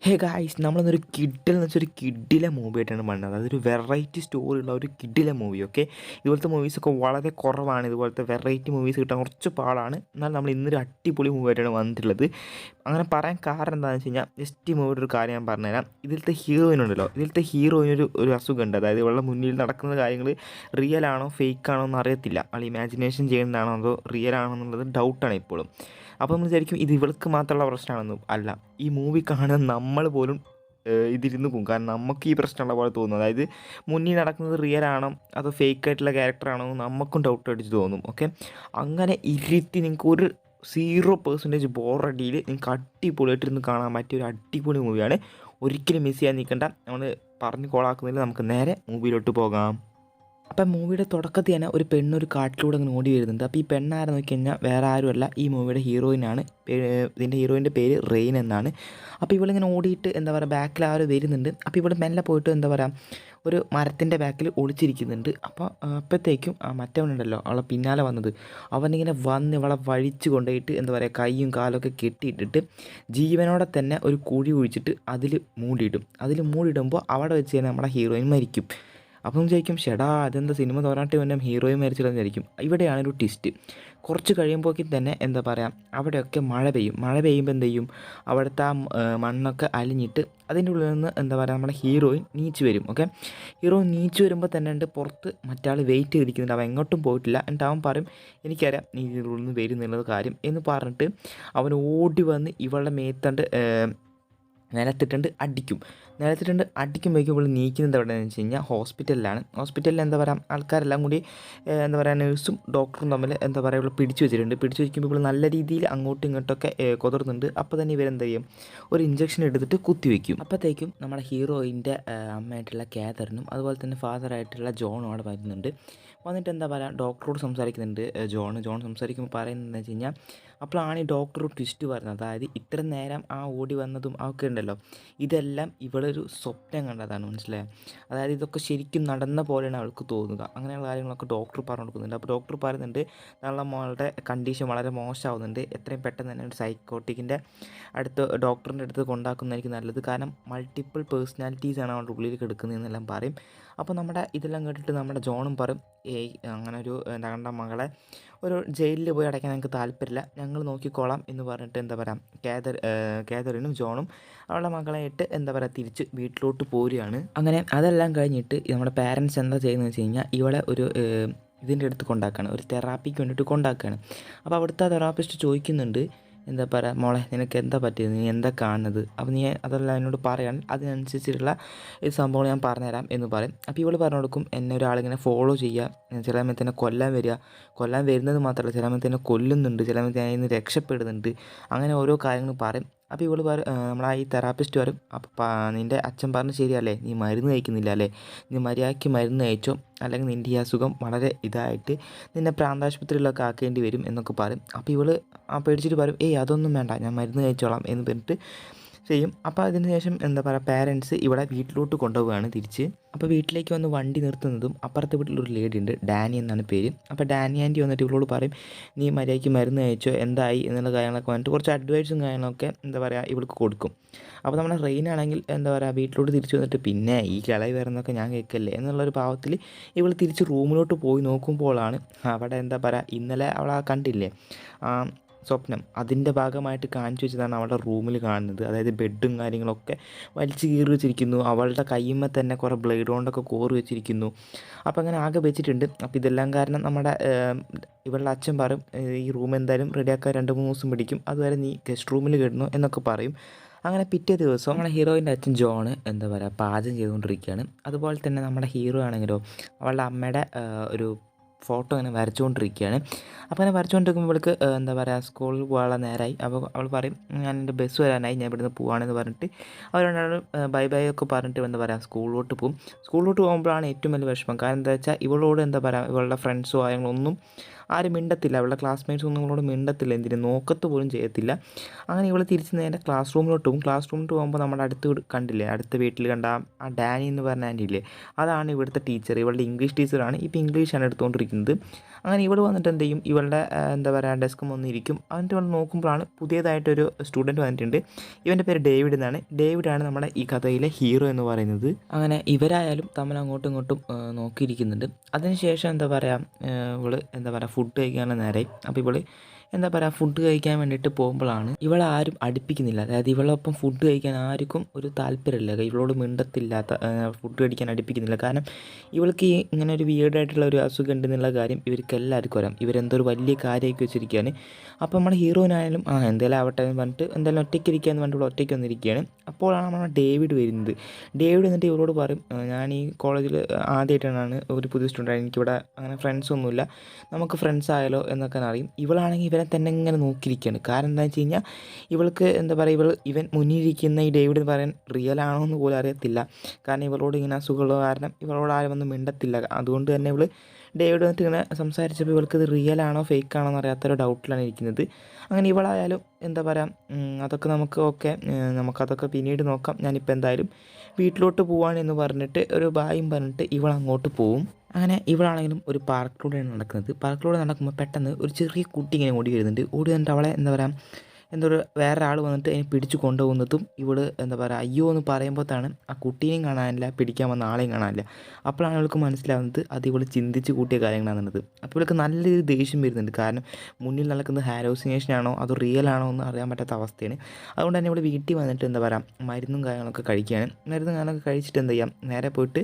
Hey guys നമ്മളൊന്നൊരു കിഡിൽ എന്ന് വെച്ചാൽ ഒരു കിഡിലെ മൂവി ആയിട്ടാണ് പറഞ്ഞത്. അതൊരു വെറൈറ്റി സ്റ്റോറി ഉള്ള ഒരു കിഡിലെ മൂവി. ഓക്കെ, ഇതുപോലത്തെ മൂവീസൊക്കെ വളരെ കുറവാണ്. ഇതുപോലത്തെ വെറൈറ്റി മൂവീസ് കിട്ടാൻ കുറച്ച് പാടാണ്. എന്നാൽ നമ്മൾ ഇന്നൊരു അടിപൊളി മൂവി ആയിട്ടാണ് വന്നിട്ടുള്ളത്. അങ്ങനെ പറയാൻ കാരണം എന്താണെന്ന് വെച്ച് കഴിഞ്ഞാൽ ജസ്റ്റ് ഈ മൂവിയുടെ ഒരു കാര്യം ഞാൻ പറഞ്ഞുതരാം. ഇതിലത്തെ ഹീറോയിൻ ഉണ്ടല്ലോ, ഇതിലത്തെ ഹീറോയിനൊരു അസുഖമുണ്ട്. അതായത് ഇവളുടെ മുന്നിൽ നടക്കുന്ന കാര്യങ്ങൾ റിയൽ ആണോ ഫേക്ക് ആണോ എന്ന് അറിയത്തില്ല. അവൾ ഇമാജിനേഷൻ ചെയ്യുന്നതാണോ അതോ റിയൽ ആണോ എന്നുള്ളത് ഡൗട്ടാണ് ഇപ്പോഴും. അപ്പോൾ നമ്മൾ വിചാരിക്കും ഇത് ഇവൾക്ക് മാത്രമുള്ള പ്രശ്നമാണെന്ന്. അല്ല, ഈ മൂവി കാണാൻ നമ്മൾ പോലും ഇതിരുന്ന് പോകും. കാരണം നമുക്ക് ഈ പ്രശ്നമുള്ള പോലെ തോന്നും. അതായത് മുന്നിൽ നടക്കുന്നത് റിയൽ ആണോ അതോ ഫേക്ക് ആയിട്ടുള്ള ക്യാരക്ടറാണോ എന്ന് നമുക്കും ഡൗട്ട് അടിച്ച് തോന്നും. ഓക്കെ, അങ്ങനെ ഇരുത്തി നിങ്ങൾക്ക് ഒരു 0% ബോറടിയിൽ നിങ്ങൾക്ക് അടിപൊളിയായിട്ടിരുന്ന് കാണാൻ പറ്റിയ ഒരു അടിപൊളി മൂവിയാണ്. ഒരിക്കലും മിസ് ചെയ്യാൻ നിൽക്കണ്ട. നമ്മൾ പറഞ്ഞ് കോളാക്കുന്നില്ല, നമുക്ക് നേരെ മൂവിയിലോട്ട് പോകാം. അപ്പം മൂവിയുടെ തുടക്കത്തിൽ തന്നെ ഒരു പെണ്ണൊരു കാട്ടിലൂടെ അങ്ങനെ ഓടി വരുന്നുണ്ട്. അപ്പോൾ ഈ പെണ്ണാരെന്ന് നോക്കി കഴിഞ്ഞാൽ വേറെ ആരുമല്ല, ഈ മൂവിയുടെ ഹീറോയിനാണ്. ഇതിൻ്റെ ഹീറോയിൻ്റെ പേര് റെയിൻ എന്നാണ്. അപ്പോൾ ഇവളിങ്ങനെ ഓടിയിട്ട് എന്താ പറയുക ബാക്കിൽ ആരും വരുന്നുണ്ട്. അപ്പോൾ ഇവിടെ മെല്ലെ പോയിട്ട് എന്താ പറയുക ഒരു മരത്തിൻ്റെ ബാക്കിൽ ഒളിച്ചിരിക്കുന്നുണ്ട്. അപ്പോൾ അപ്പോഴത്തേക്കും ആ മറ്റവനുണ്ടല്ലോ അവളെ പിന്നാലെ വന്നത്, അവനിങ്ങനെ വന്ന് ഇവളെ വഴിച്ച് കൊണ്ടുപോയിട്ട് എന്താ പറയുക കൈയും കാലൊക്കെ കെട്ടിയിട്ടിട്ട് ജീവനോടെ തന്നെ ഒരു കുഴി കുഴിച്ചിട്ട് അതിൽ മൂടിയിടും. അതിൽ മൂടിയിടുമ്പോൾ അവിടെ വെച്ച് തന്നെ നമ്മുടെ ഹീറോയിൻ മരിക്കും. അപ്പം ചോദിക്കും, ഷെടാ അതെന്താ സിനിമ തോരാട്ടി വന്നെ ഹീറോയും മരിച്ചില്ലെന്ന് വിചാരിക്കും. ഇവിടെയാണ് ഒരു ട്വിസ്റ്റ്. കുറച്ച് കഴിയുമ്പോഴേക്കും തന്നെ എന്താ പറയുക അവിടെയൊക്കെ മഴ പെയ്യും. മഴ പെയ്യുമ്പോൾ എന്ത് ചെയ്യും, അവിടുത്തെ ആ മണ്ണൊക്കെ അലിഞ്ഞിട്ട് അതിൻ്റെ ഉള്ളിൽ നിന്ന് എന്താ പറയുക നമ്മുടെ ഹീറോയിൻ നീച്ച് വരും. ഓക്കെ, ഹീറോയിൻ നീച്ച് വരുമ്പോൾ തന്നെ ഉണ്ട് പുറത്ത് മറ്റാൾ വെയിറ്റ് ചെയ്തിരിക്കുന്നുണ്ട്. അവൻ എങ്ങോട്ടും പോയിട്ടില്ല. എന്നിട്ട് അവൻ പറയും, എനിക്കറിയാം നീ ഇതിൻ്റെ ഉള്ളിൽ നിന്ന് വരുന്നുള്ളത് കാര്യം എന്ന് പറഞ്ഞിട്ട് അവൻ ഓടി വന്ന് ഇവളുടെ മേത്തണ്ട് നിലത്തിട്ടുണ്ട് അടിക്കും. നിലത്തിട്ടുണ്ട് അടിക്കുമ്പോഴേക്കും ഇവൾ നീക്കുന്നത് എവിടെയാണെന്ന് വെച്ച് കഴിഞ്ഞാൽ ഹോസ്പിറ്റലിലാണ്. ഹോസ്പിറ്റലിൽ എന്താ പറയുക ആൾക്കാരെല്ലാം കൂടി എന്താ പറയുക നേഴ്സും ഡോക്ടറും തമ്മിൽ എന്താ പറയുക ഇവൾ പിടിച്ചു വെച്ചിട്ടുണ്ട്. പിടിച്ചു വയ്ക്കുമ്പോൾ ഇവൾ നല്ല രീതിയിൽ അങ്ങോട്ടും ഇങ്ങോട്ടൊക്കെ കുതിർന്നുണ്ട്. അപ്പോൾ തന്നെ ഇവരെന്താ ചെയ്യും, ഒരു ഇഞ്ചക്ഷൻ എടുത്തിട്ട് കുത്തിവെക്കും. അപ്പോഴത്തേക്കും നമ്മുടെ ഹീറോയിൻ്റെ അമ്മയായിട്ടുള്ള കാതറിനും അതുപോലെ തന്നെ ഫാദറായിട്ടുള്ള ജോണും അവിടെ വരുന്നുണ്ട്. വന്നിട്ട് എന്താ പറയുക ഡോക്ടറോട് സംസാരിക്കുന്നുണ്ട്. ജോൺ സംസാരിക്കുമ്പോൾ പറയുന്നതെന്ന് വെച്ച് കഴിഞ്ഞാൽ അപ്പോഴാണ് ഈ ഡോക്ടർ ട്വിസ്റ്റ് പറയുന്നത്. അതായത് ഇത്ര നേരം ആ ഓടി വന്നതും അവൾക്ക് ഉണ്ടല്ലോ ഇതെല്ലാം ഇവളൊരു സ്വപ്നം കണ്ടതാണ്, മനസ്സിലായോ? അതായത് ഇതൊക്കെ ശരിക്കും നടന്ന പോലെയാണ് അവൾക്ക് തോന്നുക. അങ്ങനെയുള്ള കാര്യങ്ങളൊക്കെ ഡോക്ടർ പറഞ്ഞു കൊടുക്കുന്നുണ്ട്. അപ്പോൾ ഡോക്ടർ പറയുന്നുണ്ട് നമ്മളെ മോളുടെ കണ്ടീഷൻ വളരെ മോശമാവുന്നുണ്ട്, എത്രയും പെട്ടെന്ന് തന്നെ ഒരു സൈക്കോട്ടിക്കിൻ്റെ ഡോക്ടറിൻ്റെ അടുത്ത് കൊണ്ടാക്കുന്നതായിരിക്കും നല്ലത്. കാരണം മൾട്ടിപ്പിൾ പേഴ്സണാലിറ്റീസാണ് അവളുടെ ഉള്ളിൽ കിടക്കുന്നതെന്നെല്ലാം പറയും. അപ്പോൾ നമ്മുടെ ഇതെല്ലാം കേട്ടിട്ട് നമ്മുടെ ജോണും പറയും, ഏയ് അങ്ങനെ ഒരു ഞങ്ങളുടെ മകളെ ഒരു ജയിലിൽ പോയി അടയ്ക്കാൻ ഞങ്ങൾക്ക് താല്പര്യമില്ല, ഞങ്ങൾ നോക്കിക്കോളാം എന്ന് പറഞ്ഞിട്ട് എന്താ പറയുക കാതറിനും ജോണും അവളുടെ മകളായിട്ട് എന്താ പറയുക തിരിച്ച് വീട്ടിലോട്ട് പോരുകയാണ്. അങ്ങനെ അതെല്ലാം കഴിഞ്ഞിട്ട് നമ്മുടെ പാരൻസ് എന്താ ചെയ്യുന്നത് വെച്ച് കഴിഞ്ഞാൽ ഇവളെ ഒരു ഇതിൻ്റെ അടുത്ത് കൊണ്ടാക്കുകയാണ്, ഒരു തെറാപ്പിക്ക് വേണ്ടിയിട്ട് കൊണ്ടാക്കുകയാണ്. അപ്പോൾ അവിടുത്തെ തെറാപ്പിസ്റ്റ് ചോദിക്കുന്നുണ്ട്, എന്താ പറയുക മോളെ നിനക്ക് എന്താ പറ്റിയത്, നീ എന്താ കാണുന്നത്, അപ്പോൾ നീ അതെല്ലാം എന്നോട് പറയാൻ അതിനനുസരിച്ചുള്ള ഈ സംഭവം ഞാൻ പറഞ്ഞുതരാം എന്ന് പറയും. അപ്പോൾ ഇവൾ പറഞ്ഞു കൊടുക്കും, എന്നെ ഒരാളിങ്ങനെ ഫോളോ ചെയ്യുക, ചില സമയത്ത് എന്നെ കൊല്ലാൻ വരിക, കൊല്ലാൻ വരുന്നത് മാത്രമല്ല ചില സമയത്ത് എന്നെ കൊല്ലുന്നുണ്ട്, ചില സമയത്ത് ഞാൻ ഇന്ന് രക്ഷപ്പെടുന്നുണ്ട്, അങ്ങനെ ഓരോ കാര്യങ്ങളും പറയും. അപ്പോൾ ഇവൾ നമ്മളാ ഈ തെറാപ്പിസ്റ്റ് വരും, അപ്പോൾ നിൻ്റെ അച്ഛൻ പറഞ്ഞ് ശരിയല്ലേ, നീ മരുന്ന് കഴിക്കുന്നില്ല അല്ലേ, നീ മര്യാദയ്ക്ക് മരുന്ന് കഴിച്ചോ, അല്ലെങ്കിൽ നിൻ്റെ ഈ അസുഖം വളരെ ഇതായിട്ട് നിന്നെ പ്രാന്താശുപത്രിയിലൊക്കെ ആക്കേണ്ടി വരും എന്നൊക്കെ പറയും. അപ്പോൾ ഇവൾ പേടിച്ചിട്ട് പറയും, ഏയ് അതൊന്നും വേണ്ട, ഞാൻ മരുന്ന് കഴിച്ചോളാം എന്ന് പറഞ്ഞിട്ട് ചെയ്യും. അപ്പോൾ അതിന് ശേഷം എന്താ പറയുക പാരൻസ് ഇവിടെ വീട്ടിലോട്ട് കൊണ്ടുപോവുകയാണ് തിരിച്ച്. അപ്പോൾ വീട്ടിലേക്ക് വന്ന് വണ്ടി നിർത്തുന്നതും അപ്പുറത്തെ വീട്ടിലൊരു ലേഡി ഉണ്ട്, ഡാനി എന്നാണ് പേര്. അപ്പോൾ ഡാനി ആൻറ്റി വന്നിട്ട് ഇവളോട് പറയും, നീ മര്യാദയ്ക്ക് മരുന്ന് കഴിച്ചോ, എന്തായി എന്നുള്ള കാര്യങ്ങളൊക്കെ വന്നിട്ട് കുറച്ച് അഡ്വൈസും കാര്യങ്ങളൊക്കെ എന്താ പറയുക ഇവൾക്ക് കൊടുക്കും. അപ്പോൾ നമ്മുടെ റെയിനാണെങ്കിൽ എന്താ പറയുക വീട്ടിലോട്ട് തിരിച്ചു വന്നിട്ട് പിന്നെ ഈ കിളവി വരുന്നതൊക്കെ ഞാൻ കേൾക്കല്ലേ എന്നുള്ളൊരു ഭാവത്തിൽ ഇവൾ തിരിച്ച് റൂമിലോട്ട് പോയി നോക്കുമ്പോഴാണ് അവിടെ എന്താ പറയുക ഇന്നലെ അവൾ കണ്ടില്ലേ സ്വപ്നം, അതിൻ്റെ ഭാഗമായിട്ട് കാണിച്ചു വെച്ചതാണ് അവളുടെ റൂമിൽ കാണുന്നത്. അതായത് ബെഡും കാര്യങ്ങളൊക്കെ വലിച്ചു കീറി വെച്ചിരിക്കുന്നു, അവളുടെ കയ്യുമ്മേ തന്നെ കുറേ ബ്ലേഡ് കൊണ്ടൊക്കെ കോറി വെച്ചിരിക്കുന്നു. അപ്പോൾ അങ്ങനെ ആകെ വെച്ചിട്ടുണ്ട്. അപ്പോൾ ഇതെല്ലാം കാരണം നമ്മുടെ ഇവളുടെ അച്ഛൻ പറയും, ഈ റൂം എന്തായാലും റെഡിയാക്കാൻ 2-3 ദിവസം പിടിക്കും, അതുവരെ നീ ഗസ്റ്റ് റൂമിൽ കിടന്നു എന്നൊക്കെ പറയും. അങ്ങനെ പിറ്റേ ദിവസം നമ്മുടെ ഹീറോയിൻ്റെ അച്ഛൻ ജോണ് എന്താ പറയുക പാചകം ചെയ്തുകൊണ്ടിരിക്കുകയാണ്. അതുപോലെ തന്നെ നമ്മുടെ ഹീറോ ആണെങ്കിലോ അവളുടെ അമ്മയുടെ ഒരു ഫോട്ടോ ഇങ്ങനെ വരച്ചുകൊണ്ടിരിക്കുകയാണ്. അപ്പോൾ അങ്ങനെ വരച്ചുകൊണ്ടിരിക്കുമ്പോൾ ഇവൾക്ക് എന്താ പറയുക സ്കൂളിൽ പോകാനുള്ള നേരമായി. അപ്പോൾ അവൾ പറയും, ഞാൻ എൻ്റെ ബസ് വരാനായി, ഞാൻ ഇവിടുന്ന് പോവാണെന്ന് പറഞ്ഞിട്ട് അവർ രണ്ടാളും ബൈ ബൈ ഒക്കെ പറഞ്ഞിട്ട് എന്താ പറയുക സ്കൂളിലോട്ട് പോകും. സ്കൂളിലോട്ട് പോകുമ്പോഴാണ് ഏറ്റവും വലിയ വിഷമം. കാരണം എന്താ വെച്ചാൽ ഇവളോട് എന്താ പറയുക ഇവളുടെ ഫ്രണ്ട്സോ കാര്യങ്ങളൊന്നും ആരും മിണ്ടത്തില്ല, അവളുടെ ക്ലാസ്മേറ്റ്സ് ഒന്നും അവളോട് മിണ്ടത്തില്ല, എന്തിനും നോക്കത്ത് പോലും ചെയ്യത്തില്ല. അങ്ങനെ ഇവൾ തിരിച്ച് നേരെ ക്ലാസ് റൂമിലോട്ട് പോകും. ക്ലാസ് റൂമിലോട്ട് പോകുമ്പോൾ നമ്മുടെ കണ്ടില്ലേ, അടുത്ത വീട്ടിൽ കണ്ട ആ ഡാനി എന്ന് പറഞ്ഞ ആൻറ്റി ഇല്ലേ, അതാണ് ഇവിടുത്തെ ടീച്ചർ. ഇവളുടെ ഇംഗ്ലീഷ് ടീച്ചറാണ്. ഇപ്പോൾ ഇംഗ്ലീഷാണ് എടുത്തുകൊണ്ടിരിക്കുന്നത്. അങ്ങനെ ഇവൾ വന്നിട്ട് എന്ത് ചെയ്യും, ഇവളുടെ എന്താ പറയുക ഡെസ്ക് വന്നിരിക്കും. എന്നിട്ട് ഇവൾ നോക്കുമ്പോഴാണ് പുതിയതായിട്ടൊരു സ്റ്റുഡൻറ്റ് വന്നിട്ടുണ്ട്. ഇവൻ്റെ പേര് ഡേവിഡ് എന്നാണ്. ഡേവിഡാണ് നമ്മുടെ ഈ കഥയിലെ ഹീറോ എന്ന് പറയുന്നത്. അങ്ങനെ ഇവരായാലും തമ്മിൽ അങ്ങോട്ടും ഇങ്ങോട്ടും നോക്കിയിരിക്കുന്നുണ്ട്. അതിനുശേഷം എന്താ പറയുക, ഇവൾ എന്താ പറയുക ഫുഡ് കഴിക്കാനുള്ള നേരെ. അപ്പോൾ ഇവൾ എന്താ പറയുക ഫുഡ് കഴിക്കാൻ വേണ്ടിയിട്ട് പോകുമ്പോഴാണ് ഇവളെ ആരും അടുപ്പിക്കുന്നില്ല. അതായത് ഇവളൊപ്പം ഫുഡ് കഴിക്കാൻ ആർക്കും ഒരു താല്പര്യമില്ല. ഇവളോട് മിണ്ടത്തില്ലാത്ത, ഫുഡ് കഴിക്കാൻ അടുപ്പിക്കുന്നില്ല. കാരണം ഇവൾക്ക് ഈ ഇങ്ങനെ ഒരു വിയേർഡായിട്ടുള്ള ഒരു അസുഖം ഉണ്ടെന്നുള്ള കാര്യം ഇവർക്ക് എല്ലാവർക്കും അറിയാം. ഇവരെന്തോ ഒരു വലിയ കാര്യമാക്കി വെച്ചിരിക്കുകയാണ്. അപ്പോൾ നമ്മുടെ ഹീറോയിനായാലും എന്തായാലും ആവട്ടെ എന്ന് പറഞ്ഞിട്ട് എന്തായാലും ഒറ്റയ്ക്ക് ഇരിക്കുകയെന്ന് പറഞ്ഞിട്ട് ഒറ്റയ്ക്ക് വന്നിരിക്കുകയാണ്. അപ്പോഴാണ് നമ്മുടെ ഡേവിഡ് വരുന്നത്. ഡേവിഡ് എന്നിട്ട് ഇവളോട് പറയും, ഞാൻ ഈ കോളേജിൽ ആദ്യമായിട്ടാണ് ഒരു പുതിയ സ്റ്റുഡൻ്റ്, എനിക്കിവിടെ അങ്ങനെ ഫ്രണ്ട്സൊന്നുമില്ല, നമുക്ക് ഫ്രണ്ട്സ് ആയാലോ എന്നൊക്കെ അറിയും. ഇവളാണെങ്കിൽ ഇവനെ തന്നെ ഇങ്ങനെ നോക്കിയിരിക്കുകയാണ്. കാരണം എന്താണെന്ന് വെച്ച് കഴിഞ്ഞാൽ ഇവൾക്ക് എന്താ പറയുക, ഇവൻ മുന്നിലിരിക്കുന്ന ഈ ഡേവിഡ് എന്ന് പറയാൻ റിയൽ ആണോ എന്ന് പോലും അറിയത്തില്ല. കാരണം ഇവളോട് ഇങ്ങനെ അസുഖമുള്ള കാരണം ഇവളോട് ആരും ഒന്നും മിണ്ടത്തില്ല. അതുകൊണ്ട് തന്നെ ഇവൾ ഡേവിഡ് വന്നിട്ട് ഇങ്ങനെ സംസാരിച്ചപ്പോൾ ഇവൾക്ക് ഇത് റിയൽ ആണോ ഫേക്ക് ആണോ എന്ന് അറിയാത്തൊരു ഡൗട്ടിലാണ് ഇരിക്കുന്നത്. അങ്ങനെ ഇവളായാലും എന്താ പറയുക, അതൊക്കെ നമുക്കതൊക്കെ പിന്നീട് നോക്കാം, ഞാനിപ്പോൾ എന്തായാലും വീട്ടിലോട്ട് പോവാണെന്ന് പറഞ്ഞിട്ട് ഒരു ബായും പറഞ്ഞിട്ട് ഇവൾ അങ്ങോട്ട് പോവും. അങ്ങനെ ഇവളാണെങ്കിലും ഒരു പാർക്കിലൂടെയാണ് നടക്കുന്നത്. പാർക്കിലൂടെ നടക്കുമ്പോൾ പെട്ടെന്ന് ഒരു ചെറിയ കുട്ടി ഇങ്ങനെ ഓടി വരുന്നുണ്ട്. ഓടി വന്നിട്ട് അവളെ എന്താ പറയുക, വേറൊരാൾ വന്നിട്ട് അതിനെ പിടിച്ച് കൊണ്ടുപോകുന്നതും ഇവൾ എന്താ പറയുക അയ്യോ എന്ന് പറയുമ്പോഴത്താണ് ആ കുട്ടീനെയും കാണാനില്ല, പിടിക്കാൻ വന്ന ആളെയും കാണാനില്ല. അപ്പോഴാണ് അവൾക്ക് മനസ്സിലാവുന്നത് അത് ഇവൾ ചിന്തിച്ച് കൂട്ടിയ കാര്യങ്ങളാണെന്നത്. അപ്പോൾ ഇവൾക്ക് നല്ല രീതിയിൽ ദേഷ്യം വരുന്നുണ്ട്. കാരണം മുന്നിൽ നടക്കുന്നത് ഹാലോസിനേഷൻ ആണോ അതോ റിയൽ ആണോ എന്ന് അറിയാൻ പറ്റാത്ത അവസ്ഥയാണ്. അതുകൊണ്ട് തന്നെ ഇവൾ വീട്ടിൽ വന്നിട്ട് എന്താ പറയുക മരുന്നും കാര്യങ്ങളൊക്കെ കഴിക്കുകയാണ്. മരുന്നും കാര്യങ്ങളൊക്കെ കഴിച്ചിട്ട് എന്ത് ചെയ്യാം, നേരെ പോയിട്ട്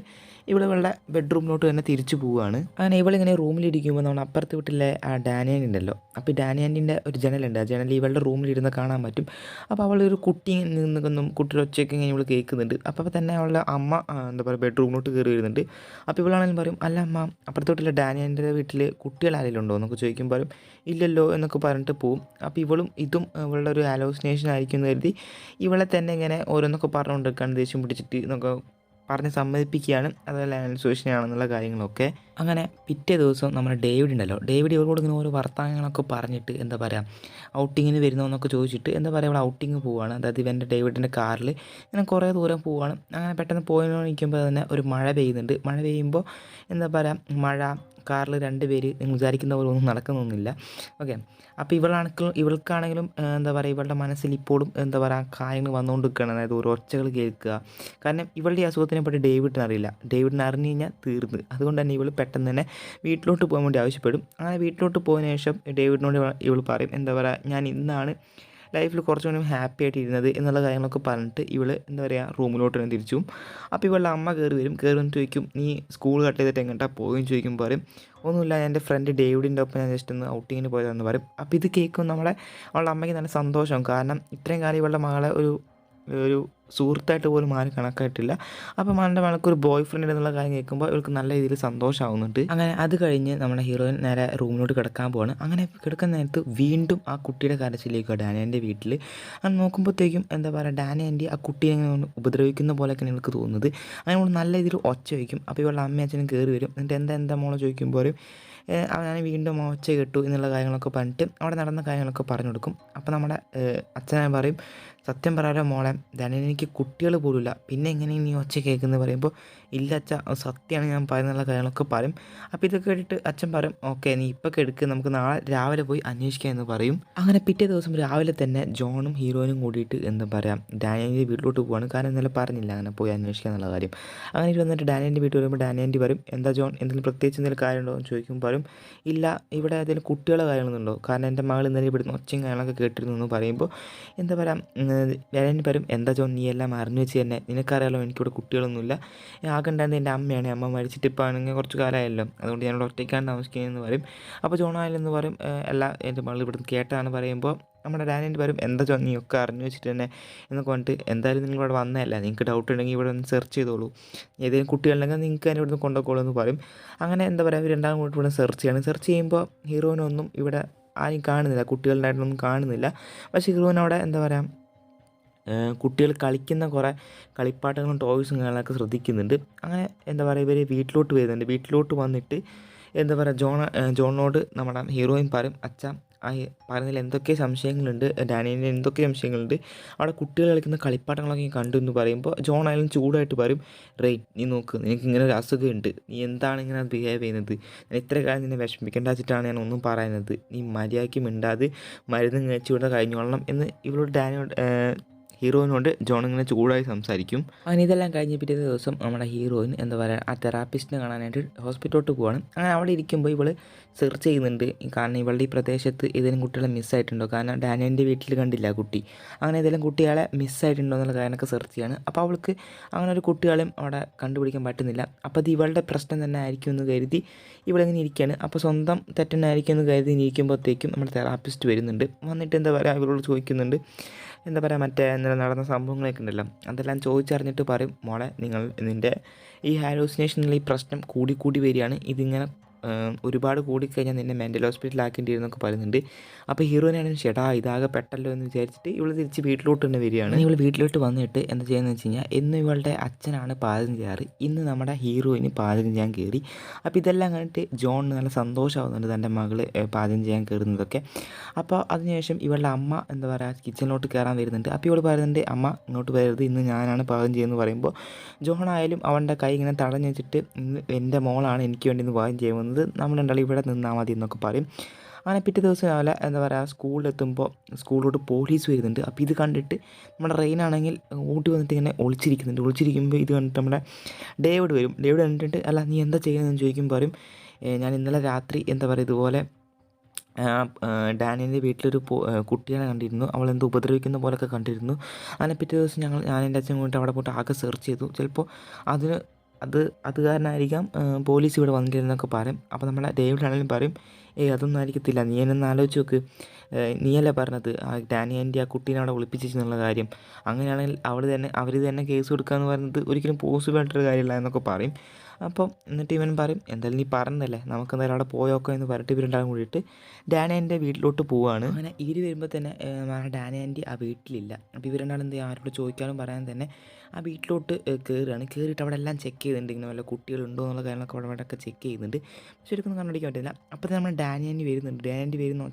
ഇവളുടെ ബെഡ്റൂമിലോട്ട് തന്നെ തിരിച്ചു പോവുകയാണ്. അങ്ങനെ ഇവളിങ്ങനെ റൂമിലിരിക്കുമ്പോൾ നമ്മൾ അപ്പുറത്ത് വീട്ടിലെ ആ ഡാനിയൻ ഉണ്ടല്ലോ, അപ്പോൾ ഈ ഡാനിയൻ്റെ ഒരു ജനലുണ്ട്. ആ ജനൽ ഇവളുടെ റൂമിലിരുന്ന് കാണാൻ പറ്റും. അപ്പോൾ അവളൊരു കുട്ടി നിന്നും കുട്ടിയുടെ ഒച്ചയൊക്കെ ഇങ്ങനെ ഇവൾ കേൾക്കുന്നുണ്ട്. അപ്പോൾ തന്നെ അവളുടെ അമ്മ എന്താ പറയുക ബെഡ്റൂമിലോട്ട് കയറി വരുന്നുണ്ട്. അപ്പോൾ ഇവളാണെങ്കിലും പറയും, അല്ല അമ്മ, അപ്പുറത്തെ വീട്ടിലെ ഡാനിയൻ്റെ വീട്ടിൽ കുട്ടികൾ ആരെങ്കിലും ഉണ്ടോ എന്നൊക്കെ ചോദിക്കുമ്പോഴും ഇല്ലല്ലോ എന്നൊക്കെ പറഞ്ഞിട്ട് പോവും. അപ്പോൾ ഇതും ഇവളുടെ ഒരു ഹാലോസിനേഷൻ ആയിരിക്കും എന്ന് കരുതി ഇവളെ തന്നെ ഇങ്ങനെ ഓരോന്നൊക്കെ പറഞ്ഞുകൊണ്ടിരിക്കുകയാണ്, ദേഷ്യം പിടിച്ചിട്ട് എന്നൊക്കെ പറഞ്ഞ് സമ്മതിപ്പിക്കുകയാണ്. അതല്ല ഹാലോസിനേഷനാണെന്നുള്ള കാര്യങ്ങളൊക്കെ. അങ്ങനെ പിറ്റേ ദിവസം നമ്മുടെ ഡേവിഡ് ഉണ്ടല്ലോ, ഡേവിഡ് ഇവളോട് ഇങ്ങനെ ഓരോ വർത്തമാനങ്ങളൊക്കെ പറഞ്ഞിട്ട് എന്താ പറയുക ഔട്ടിങ്ങിന് വരുന്നതെന്നൊക്കെ ചോദിച്ചിട്ട് എന്താ പറയുക ഇവിടെ ഔട്ടിങ് പോവുകയാണ്. അതായത് ഇവൻ്റെ ഡേവിഡിൻ്റെ കാറിൽ ഇങ്ങനെ കുറേ ദൂരം പോവുകയാണ്. അങ്ങനെ പെട്ടെന്ന് പോയിക്കൊണ്ടിരിക്കുമ്പോൾ തന്നെ ഒരു മഴ പെയ്യുന്നുണ്ട്. മഴ പെയ്യുമ്പോൾ എന്താ പറയുക മഴ കാറിൽ 2 പേര് നിങ്ങൾ വിചാരിക്കുന്ന പോലെ ഒന്നും നടക്കുന്നൊന്നുമില്ല. ഓക്കെ, അപ്പോൾ ഇവൾക്കാണെങ്കിലും എന്താ പറയുക ഇവളുടെ മനസ്സിൽ ഇപ്പോഴും എന്താ പറയുക കാര്യങ്ങൾ വന്നുകൊണ്ടിരിക്കുകയാണ്. അതായത് ഓരോ ഒച്ചകൾ കേൾക്കുക. കാരണം ഇവളുടെ ഈ അസുഖത്തിനെ പറ്റി ഡേവിഡിന് അറിയില്ല. ഡേവിഡിന് അറിഞ്ഞു കഴിഞ്ഞാൽ തീർന്ന്. അതുകൊണ്ട് തന്നെ ഇവൾ പെട്ടെന്ന് തന്നെ വീട്ടിലോട്ട് പോകാൻ വേണ്ടി ആവശ്യപ്പെടും. അങ്ങനെ വീട്ടിലോട്ട് പോയതിനു ശേഷം ഡേവിഡിനോട് ഇവൾ പറയും, എന്താ പറയുക ഞാൻ ഇന്നാണ് ലൈഫിൽ കുറച്ചുകൂടി ഹാപ്പി ആയിട്ട് ഇരുന്നത് എന്നുള്ള കാര്യങ്ങളൊക്കെ പറഞ്ഞിട്ട് ഇവൾ എന്താ പറയുക റൂമിലോട്ട് തന്നെ തിരിച്ചു. അപ്പോൾ ഇവളുടെ അമ്മ കയറി വന്നിട്ട് ചോദിക്കും, നീ സ്കൂൾ കട്ട് ചെയ്തിട്ട് എങ്ങോട്ടാ പോകുകയെന്ന് ചോദിക്കുമ്പോൾ പറയും, ഒന്നുമില്ല, എൻ്റെ ഫ്രണ്ട് ഡേവിഡിൻ്റെ ഒപ്പം ഞാൻ ജസ്റ്റ് ഒന്ന് ഔട്ടിങ്ങിന് പോയതെന്ന് പറയും. അപ്പോൾ ഇത് കേൾക്കും അവളുടെ അമ്മയ്ക്ക് നല്ല സന്തോഷം. കാരണം ഇത്രയും കാലം ഇവളുടെ മകളെ ഒരു സുഹൃത്തായിട്ട് പോലും ആരും കണക്കായിട്ടില്ല. അപ്പം അവൻ്റെ മകൾക്കൊരു ബോയ് ഫ്രണ്ട് എന്നുള്ള കാര്യം കേൾക്കുമ്പോൾ ഇവൾക്ക് നല്ല രീതിയിൽ സന്തോഷമാവുന്നുണ്ട്. അങ്ങനെ അത് കഴിഞ്ഞ് നമ്മുടെ ഹീറോയിൻ നേരെ റൂമിലോട്ട് കിടക്കാൻ പോവാണ്. അങ്ങനെ കിടക്കുന്ന നേരത്ത് വീണ്ടും ആ കുട്ടിയുടെ കരച്ചിലേക്ക് ഡാനിയൻ്റെ വീട്ടിൽ അങ്ങനെ നോക്കുമ്പോഴത്തേക്കും എന്താ പറയുക ഡാനിയൻ്റെ ആ കുട്ടിയെ ഇങ്ങനെ ഉപദ്രവിക്കുന്ന പോലെയൊക്കെയാണ് ഇവൾക്ക് തോന്നുന്നത്. അങ്ങനെ നമ്മൾ നല്ല രീതിയിൽ ഒച്ച വയ്ക്കും. അപ്പോൾ ഇവളുടെ അമ്മയും അച്ഛനും കയറി വരും. എന്നിട്ട് എന്താ മോളെ ചോദിക്കുമ്പോൾ ഞാൻ വീണ്ടും ഒച്ച കേട്ടു എന്നുള്ള കാര്യങ്ങളൊക്കെ പറഞ്ഞിട്ട് അവിടെ നടന്ന കാര്യങ്ങളൊക്കെ പറഞ്ഞു കൊടുക്കും. അപ്പോൾ നമ്മുടെ അച്ഛനെ പറയും, സത്യം പറയാലോ മോളെ, എനിക്ക് കുട്ടികൾ പോലുമില്ല, പിന്നെ എങ്ങനെ നീ ഒച്ച കേൾക്കുന്നത് പറയുമ്പോൾ ഇല്ല അച്ഛ സത്യമാണ് ഞാൻ പറയുന്നുള്ള കാര്യങ്ങളൊക്കെ പറയും. അപ്പോൾ ഇതൊക്കെ കേട്ടിട്ട് അച്ഛൻ പറയും, ഓക്കെ നീ ഇപ്പോൾ കേൾക്ക്, നമുക്ക് നാളെ രാവിലെ പോയി അന്വേഷിക്കാം എന്ന് പറയും. അങ്ങനെ പിറ്റേ ദിവസം രാവിലെ തന്നെ ജോണും ഹീറോയിനും കൂടിയിട്ട് എന്താ പറയുക ഡാനിയൻ്റെ വീട്ടിലോട്ട് പോവാണ്. കാരണം ഇന്നലെ പറഞ്ഞില്ല അങ്ങനെ പോയി അന്വേഷിക്കുക എന്നുള്ള കാര്യം. അങ്ങനെ വന്നിട്ട് ഡാനിയൻ്റെ വീട്ടിൽ വരുമ്പോൾ ഡാനിയൻ്റെ പറയും, എന്താ ജോൺ എന്തെങ്കിലും പ്രത്യേകിച്ച് എന്തെങ്കിലും കാര്യമുണ്ടോ എന്ന് ചോദിക്കുമ്പോൾ പറയും, ഇല്ല ഇവിടെ ഏതെങ്കിലും കുട്ടികളെ കാര്യങ്ങളുണ്ടോ, കാരണം എൻ്റെ മകൾ ഇന്നലെ ഇവിടുന്ന് ഒച്ചയും കാര്യങ്ങളൊക്കെ കേട്ടിരുന്നു എന്ന് പറയുമ്പോൾ എന്താ പറയുക ഡാനിയൻ പറയും, എന്താ ജോൺ നീ എല്ലാം അറിഞ്ഞു വെച്ച് തന്നെ, നിനക്കറിയാലോ എനിക്കിവിടെ കുട്ടികളൊന്നുമില്ല, ആകെ ഉണ്ടായിരുന്നത് എൻ്റെ അമ്മയാണ്, അമ്മ മരിച്ചിട്ട് ഇപ്പോൾ ആണെങ്കിൽ കുറച്ച് കാലമായല്ലോ, അതുകൊണ്ട് ഞാനിവിടെ ഒറ്റയ്ക്കാണ് താമസിക്കുന്നതെന്ന് പറയും. അപ്പോൾ ജോൺ ആയാലെന്ന് പറയും, അല്ല എൻ്റെ മകൾ ഇവിടുന്ന് കേട്ടാന്ന് പറയുമ്പോൾ നമ്മുടെ ഡാനിയൻ പറയും, എന്താ ജോൺ നീ ഒക്കെ അറിഞ്ഞു വെച്ചിട്ട് തന്നെ എന്നൊക്കെ പറഞ്ഞിട്ട്, എന്തായാലും നിങ്ങൾ ഇവിടെ വന്നതല്ല, നിങ്ങൾക്ക് ഡൗട്ട് ഉണ്ടെങ്കിൽ ഇവിടെ ഒന്ന് സെർച്ച് ചെയ്തോളൂ, ഏതെങ്കിലും കുട്ടികളുണ്ടെങ്കിൽ നിങ്ങൾക്ക് തന്നെ ഇവിടുന്ന് കൊണ്ടുപോകുള്ളൂ എന്ന് പറയും. അങ്ങനെ എന്താ പറയുക രണ്ടാളും കൂടി ഇവിടെ സെർച്ച് ചെയ്യണം. സെർച്ച് ചെയ്യുമ്പോൾ ഹീറോയിനൊന്നും ഇവിടെ ആരും കാണുന്നില്ല, കുട്ടികളുണ്ടായിട്ടൊന്നും കാണുന്നില്ല. പക്ഷേ ഹീറോയിൻ അവിടെ എന്താ പറയുക കുട്ടികൾ കളിക്കുന്ന കുറേ കളിപ്പാട്ടങ്ങളും ടോയ്സും കാര്യങ്ങളൊക്കെ ശ്രദ്ധിക്കുന്നുണ്ട്. അങ്ങനെ എന്താ പറയുക ഇവർ വീട്ടിലോട്ട് വരുന്നുണ്ട്. വീട്ടിലോട്ട് വന്നിട്ട് എന്താ പറയുക, ജോണിനോട് നമ്മുടെ ഹീറോയിൻ പറയും, അച്ഛാ പറയുന്നതിൽ എന്തൊക്കെ സംശയങ്ങളുണ്ട്, ഡാനിയലിന് എന്തൊക്കെ സംശയങ്ങളുണ്ട്, അവിടെ കുട്ടികൾ കളിക്കുന്ന കളിപ്പാട്ടങ്ങളൊക്കെ ഞാൻ കണ്ടു എന്ന് പറയുമ്പോൾ ജോൺ ആയാലും ചൂടായിട്ട് പറയും, റെയിൻ നീ നോക്ക്, നിനക്ക് ഇങ്ങനെ ഒരു അസുഖമുണ്ട്, നീ എന്താണ് ഇങ്ങനെ ബിഹേവ് ചെയ്യുന്നത്, ഞാൻ ഇത്ര കാലം നിന്നെ വിഷമിക്കേണ്ട വെച്ചിട്ടാണ് ഞാൻ ഒന്നും പറയുന്നത്, നീ മര്യാദയ്ക്ക് മിണ്ടാതെ മരുന്ന് കഴിച്ചു കൊണ്ട് കഴിഞ്ഞോളണം എന്ന് ഇവളോട് ഹീറോയിനോട് ജോൺ ഇങ്ങനെ ചൂടായി സംസാരിക്കും. അങ്ങനെ ഇതെല്ലാം കഴിഞ്ഞ് പിറ്റേ ദിവസം നമ്മുടെ ഹീറോയിൻ എന്താ പറയുക, ആ തെറാപ്പിസ്റ്റിനെ കാണാനായിട്ട് ഹോസ്പിറ്റലിലോട്ട് പോവാണ്. അങ്ങനെ അവിടെ ഇരിക്കുമ്പോൾ ഇവൾ സെർച്ച് ചെയ്യുന്നുണ്ട്, കാരണം ഇവളുടെ ഈ പ്രദേശത്ത് ഏതെങ്കിലും കുട്ടികളെ മിസ്സായിട്ടുണ്ടോ, കാരണം ഡാനിയലിൻ്റെ വീട്ടിൽ കണ്ടില്ല കുട്ടി, അങ്ങനെ ഏതെങ്കിലും കുട്ടികളെ മിസ്സായിട്ടുണ്ടോ എന്നുള്ള കാര്യമൊക്കെ സെർച്ച് ചെയ്യാണ്. അപ്പോൾ അവൾക്ക് അങ്ങനെ ഒരു കുട്ടികളെയും അവിടെ കണ്ടുപിടിക്കാൻ പറ്റുന്നില്ല. അപ്പോൾ അത് ഇവളുടെ പ്രശ്നം തന്നെ ആയിരിക്കും എന്ന് കരുതി ഇവളിങ്ങനെ ഇരിക്കുകയാണ്. അപ്പോൾ സ്വന്തം തെറ്റന്നായിരിക്കും എന്ന് കരുതി ഇരിക്കുമ്പോഴത്തേക്കും നമ്മുടെ തെറാപ്പിസ്റ്റ് വരുന്നുണ്ട്. വന്നിട്ട് എന്താ പറയുക, ഇവളോട് ചോദിക്കുന്നുണ്ട്, എന്താ പറയുക, മറ്റേ ഇന്നലെ നടന്ന സംഭവങ്ങളൊക്കെ ഉണ്ടല്ലോ, അതെല്ലാം ചോദിച്ചറിഞ്ഞിട്ട് പറയും, മോളെ നിൻ്റെ ഈ ഹാലൂസിനേഷനിൽ ഈ പ്രശ്നം കൂടി വരികയാണ്, ഇതിങ്ങനെ ഒരുപാട് കൂടിക്കഴിഞ്ഞാൽ നിന്നെ മെൻ്റൽ ഹോസ്പിറ്റലാക്കേണ്ടി വരുന്നൊക്കെ പറയുന്നുണ്ട്. അപ്പോൾ ഹീറോയിനാണെങ്കിൽ ചേട്ടാ ഇതാകെ പെട്ടല്ലോ എന്ന് വിചാരിച്ചിട്ട് ഇവൾ തിരിച്ച് വീട്ടിലോട്ട് തന്നെ വരികയാണ്. ഇവൾ വീട്ടിലോട്ട് വന്നിട്ട് എന്താ ചെയ്യുന്നത് വെച്ച് കഴിഞ്ഞാൽ, എന്നും ഇവളുടെ അച്ഛനാണ് പാചകം ചെയ്യാറ്, ഇന്ന് നമ്മുടെ ഹീറോയിന് പാചകം ചെയ്യാൻ കയറി. അപ്പോൾ ഇതെല്ലാം കണ്ടിട്ട് ജോണിന് നല്ല സന്തോഷമാകുന്നുണ്ട് തൻ്റെ മകൾ പാചകം ചെയ്യാൻ കയറുന്നതൊക്കെ. അപ്പോൾ അതിനുശേഷം ഇവളുടെ അമ്മ എന്താ പറയുക കിച്ചണിലോട്ട് കയറാൻ വരുന്നുണ്ട്. അപ്പോൾ ഇവൾ പറയുന്നുണ്ട്, അമ്മ ഇങ്ങോട്ട് വരരുത്, ഇന്ന് ഞാനാണ് പാചകം ചെയ്യുന്നത് പറയുമ്പോൾ ജോണായാലും അവൻ്റെ കൈ ഇങ്ങനെ തടഞ്ഞു വെച്ചിട്ട്, എൻ്റെ മോളാണ് എനിക്ക് വേണ്ടി ഇന്ന് പാചകം ചെയ്യുന്നത്, നമ്മളുണ്ടാവും ഇവിടെ നിന്നാൽ മതി എന്നൊക്കെ പറയും. അങ്ങനെ പിറ്റേ ദിവസം രാവിലെ എന്താ പറയുക സ്കൂളിലെത്തുമ്പോൾ സ്കൂളിലോട്ട് പോലീസ് വരുന്നുണ്ട്. അപ്പോൾ ഇത് കണ്ടിട്ട് നമ്മുടെ റെയിനാണെങ്കിൽ ഓടി വന്നിട്ട് ഇങ്ങനെ ഒളിച്ചിരിക്കുമ്പോൾ ഇത് കണ്ടിട്ട് നമ്മുടെ ഡേവിഡ് വരും. ഡേവിഡ് കണ്ടിട്ട്, അല്ല നീ എന്താ ചെയ്യുന്നതെന്ന് ചോദിക്കുമ്പോൾ പറയും, ഞാൻ ഇന്നലെ രാത്രി എന്താ പറയുക ഇതുപോലെ ഡാനിയലിൻ്റെ വീട്ടിലൊരു കുട്ടിയെ കണ്ടിരുന്നു, അവളെന്തോ ഉപദ്രവിക്കുന്ന പോലൊക്കെ കണ്ടിരുന്നു. അങ്ങനെ പിറ്റേ ദിവസം ഞാൻ എൻ്റെ അച്ഛൻ പോയിട്ട് അവിടെ പോയിട്ട് ആകെ സെർച്ച് ചെയ്തു, ചിലപ്പോൾ അത് കാരണമായിരിക്കാം പോലീസ് ഇവിടെ വന്നിരുന്നൊക്കെ പറയും. അപ്പോൾ നമ്മളെ ഡേവിഡ് ആണെങ്കിലും പറയും, അതൊന്നും ആയിരിക്കത്തില്ല, നീ എന്നെ ആലോചിച്ച് നോക്ക്, നീയല്ലേ പറഞ്ഞത് ആ ഡാനിയൻ്റെ ആ കുട്ടീനെ അവിടെ ഒളിപ്പിച്ചെന്നുള്ള കാര്യം, അങ്ങനെയാണെങ്കിൽ അവർ തന്നെ കേസ് കൊടുക്കുക എന്ന് പറയുന്നത് ഒരിക്കലും പോസിബിൾ ആയിട്ടൊരു കാര്യമില്ല എന്നൊക്കെ പറയും. അപ്പം എന്നിട്ട് ഇവൻ പറയും, എന്തായാലും നീ പറഞ്ഞതല്ലേ, നമുക്ക് എന്തായാലും അവിടെ പോയോക്കാം എന്ന് പറഞ്ഞിട്ട് ഇവരുണ്ടാകും കൂടിയിട്ട് ഡാനിയൻ്റെ വീട്ടിലോട്ട് പോവുകയാണ്. അങ്ങനെ ഇവർ വരുമ്പോൾ തന്നെ ഡാനിയൻ്റെ ആ വീട്ടിലില്ല. അപ്പോൾ ഇവരുണ്ടാകും എന്ത് ചെയ്യും, ആരോട് ചോദിക്കാനും പറയാൻ തന്നെ ആ വീട്ടിലോട്ട് കയറുകയാണ്. കയറിയിട്ട് അവിടെ എല്ലാം ചെക്ക് ചെയ്യുന്നുണ്ട്, ഇങ്ങനെ വല്ല കുട്ടികളുണ്ടോ എന്നുള്ള കാര്യങ്ങളൊക്കെ അവിടെയൊക്കെ ചെക്ക് ചെയ്യുന്നുണ്ട്. പക്ഷെ ഒരിക്കലും കണ്ടുപിടിക്കാൻ പറ്റില്ല. അപ്പോൾ നമ്മൾ ഡാനിയൻ്റെ വരുന്ന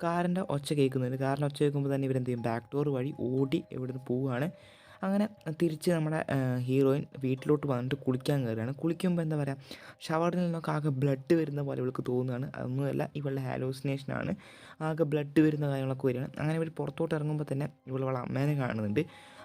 കാറിൻ്റെ ഒച്ച കേൾക്കുന്നുണ്ട്. കാറിൻ്റെ ഒച്ച കേൾക്കുമ്പോൾ തന്നെ ഇവരെന്ത് ചെയ്യും, ബാക്ക് ഡോർ വഴി ഓടി ഇവിടുന്ന് പോവുകയാണ്. അങ്ങനെ തിരിച്ച് നമ്മുടെ ഹീറോയിൻ വീട്ടിലോട്ട് വന്നിട്ട് കുളിക്കാൻ കയറുകയാണ്. കുളിക്കുമ്പോൾ എന്താ പറയുക, ഷവറിൽ നിന്നൊക്കെ ആകെ ബ്ലഡ് വരുന്ന പോലെ ഇവൾക്ക് തോന്നുകയാണ്. അതൊന്നുമല്ല, ഇവളുടെ ഹാലൂസിനേഷനാണ്, ആകെ ബ്ലഡ് വരുന്ന കാര്യങ്ങളൊക്കെ വരികയാണ്. അങ്ങനെ ഇവർ പുറത്തോട്ട് ഇറങ്ങുമ്പോൾ തന്നെ ഇവളെ അമ്മേനെ കാണുന്നുണ്ട്.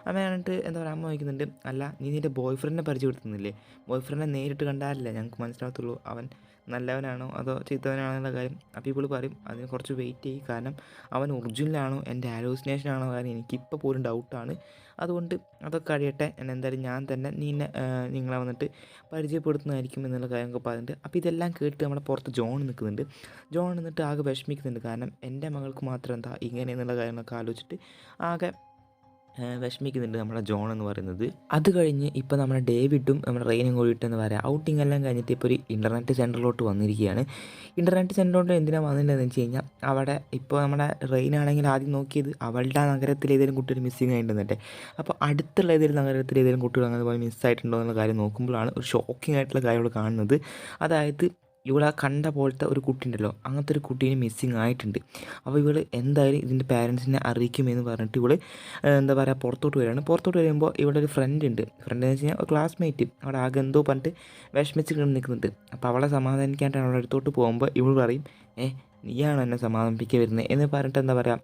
അമ്മ കണ്ടിട്ട് എന്താ പറയുക, അമ്മ ചോദിക്കുന്നുണ്ട്, അല്ല നീ നിൻ്റെ ബോയ് ഫ്രണ്ടിനെ പരിചയപ്പെടുത്തുന്നില്ലേ, ബോയ് ഫ്രണ്ടിനെ നേരിട്ട് കണ്ടാലല്ലേ ഞങ്ങൾക്ക് മനസ്സിലാകത്തുള്ളൂ അവൻ നല്ലവനാണോ അതോ ചീത്തവനാണോ എന്നുള്ള കാര്യം. അപ്പോൾ ഇവൾ പറയും, അതിന് കുറച്ച് വെയിറ്റ് ചെയ്യും, കാരണം അവൻ ഒറിജിനലാണോ എൻ്റെ ഹാലൂസിനേഷനാണോ കാര്യം എനിക്കിപ്പോൾ പോലും ഡൗട്ടാണ്, അതുകൊണ്ട് അതൊക്കെ കഴിയട്ടെ, എന്തായാലും ഞാൻ തന്നെ നിങ്ങളെ വന്നിട്ട് പരിചയപ്പെടുത്തുന്നതായിരിക്കും എന്നുള്ള കാര്യമൊക്കെ പറഞ്ഞിട്ട്. അപ്പോൾ ഇതെല്ലാം കേട്ട് നമ്മുടെ പുറത്ത് ജോൺ നിന്നിട്ട് ആകെ വിഷമിക്കുന്നുണ്ട്, കാരണം എൻ്റെ മകൾക്ക് മാത്രം എന്താ ഇങ്ങനെ എന്നുള്ള കാര്യങ്ങളൊക്കെ ആലോചിച്ചിട്ട് ആകെ വിഷമിക്കുന്നുണ്ട് നമ്മുടെ ജോൺ എന്ന് പറയുന്നത്. അത് കഴിഞ്ഞ് ഇപ്പോൾ നമ്മുടെ ഡേവിഡും നമ്മുടെ റെയിനും കൂടിയിട്ട് എന്താ പറയുക ഔട്ടിംഗ് എല്ലാം കഴിഞ്ഞിട്ട് ഇപ്പോൾ ഒരു ഇൻ്റർനെറ്റ് സെൻറ്ററിലോട്ട് വന്നിരിക്കുകയാണ്. ഇൻ്റർനെറ്റ് സെൻറ്ററിലോട്ട് എന്തിനാണ് വന്നിട്ടുണ്ടെന്ന് വെച്ച് കഴിഞ്ഞാൽ, അവിടെ ഇപ്പോൾ നമ്മുടെ റെയിനാണെങ്കിൽ ആദ്യം നോക്കിയത് അവളുടെ നഗരത്തിൽ ഏതെങ്കിലും കുട്ടികൾ മിസ്സിങ് ആയിട്ടുണ്ടെന്നല്ലേ. അപ്പോൾ അടുത്തുള്ള ഏതെങ്കിലും നഗരത്തിൽ ഏതെങ്കിലും കുട്ടികൾ അങ്ങനെ മിസ്സായിട്ടുണ്ടോ എന്നുള്ള കാര്യം നോക്കുമ്പോഴാണ് ഒരു ഷോക്കിംഗ് ആയിട്ടുള്ള കാര്യം ഇവിടെ കാണുന്നത്. അതായത് ഇവളെ കണ്ട പോലത്തെ ഒരു കുട്ടി ഉണ്ടല്ലോ, അങ്ങനത്തെ ഒരു കുട്ടീനെ മിസ്സിങ് ആയിട്ടുണ്ട്. അപ്പോൾ ഇവൾ എന്തായാലും ഇതിൻ്റെ പാരൻസിനെ അറിയിക്കുമെന്ന് പറഞ്ഞിട്ട് ഇവൾ എന്താ പറയുക പുറത്തോട്ട് വരുമ്പോൾ ഇവിടെ ഒരു ഫ്രണ്ട് എന്ന് വെച്ച് കഴിഞ്ഞാൽ ഒരു ക്ലാസ്മേറ്റ് അവിടെ ആകെ എന്തോ പറഞ്ഞിട്ട് വിഷമിച്ച് നിൽക്കുന്നുണ്ട്. അപ്പോൾ അവളെ സമാധാനിക്കാനായിട്ട് അവളുടെ അടുത്തോട്ട് പോകുമ്പോൾ ഇവൾ പറയും, നീയാണോ എന്നെ സമാധാനിപ്പിക്കാൻ വരുന്നത് എന്ന് പറഞ്ഞിട്ട് എന്താ പറയുക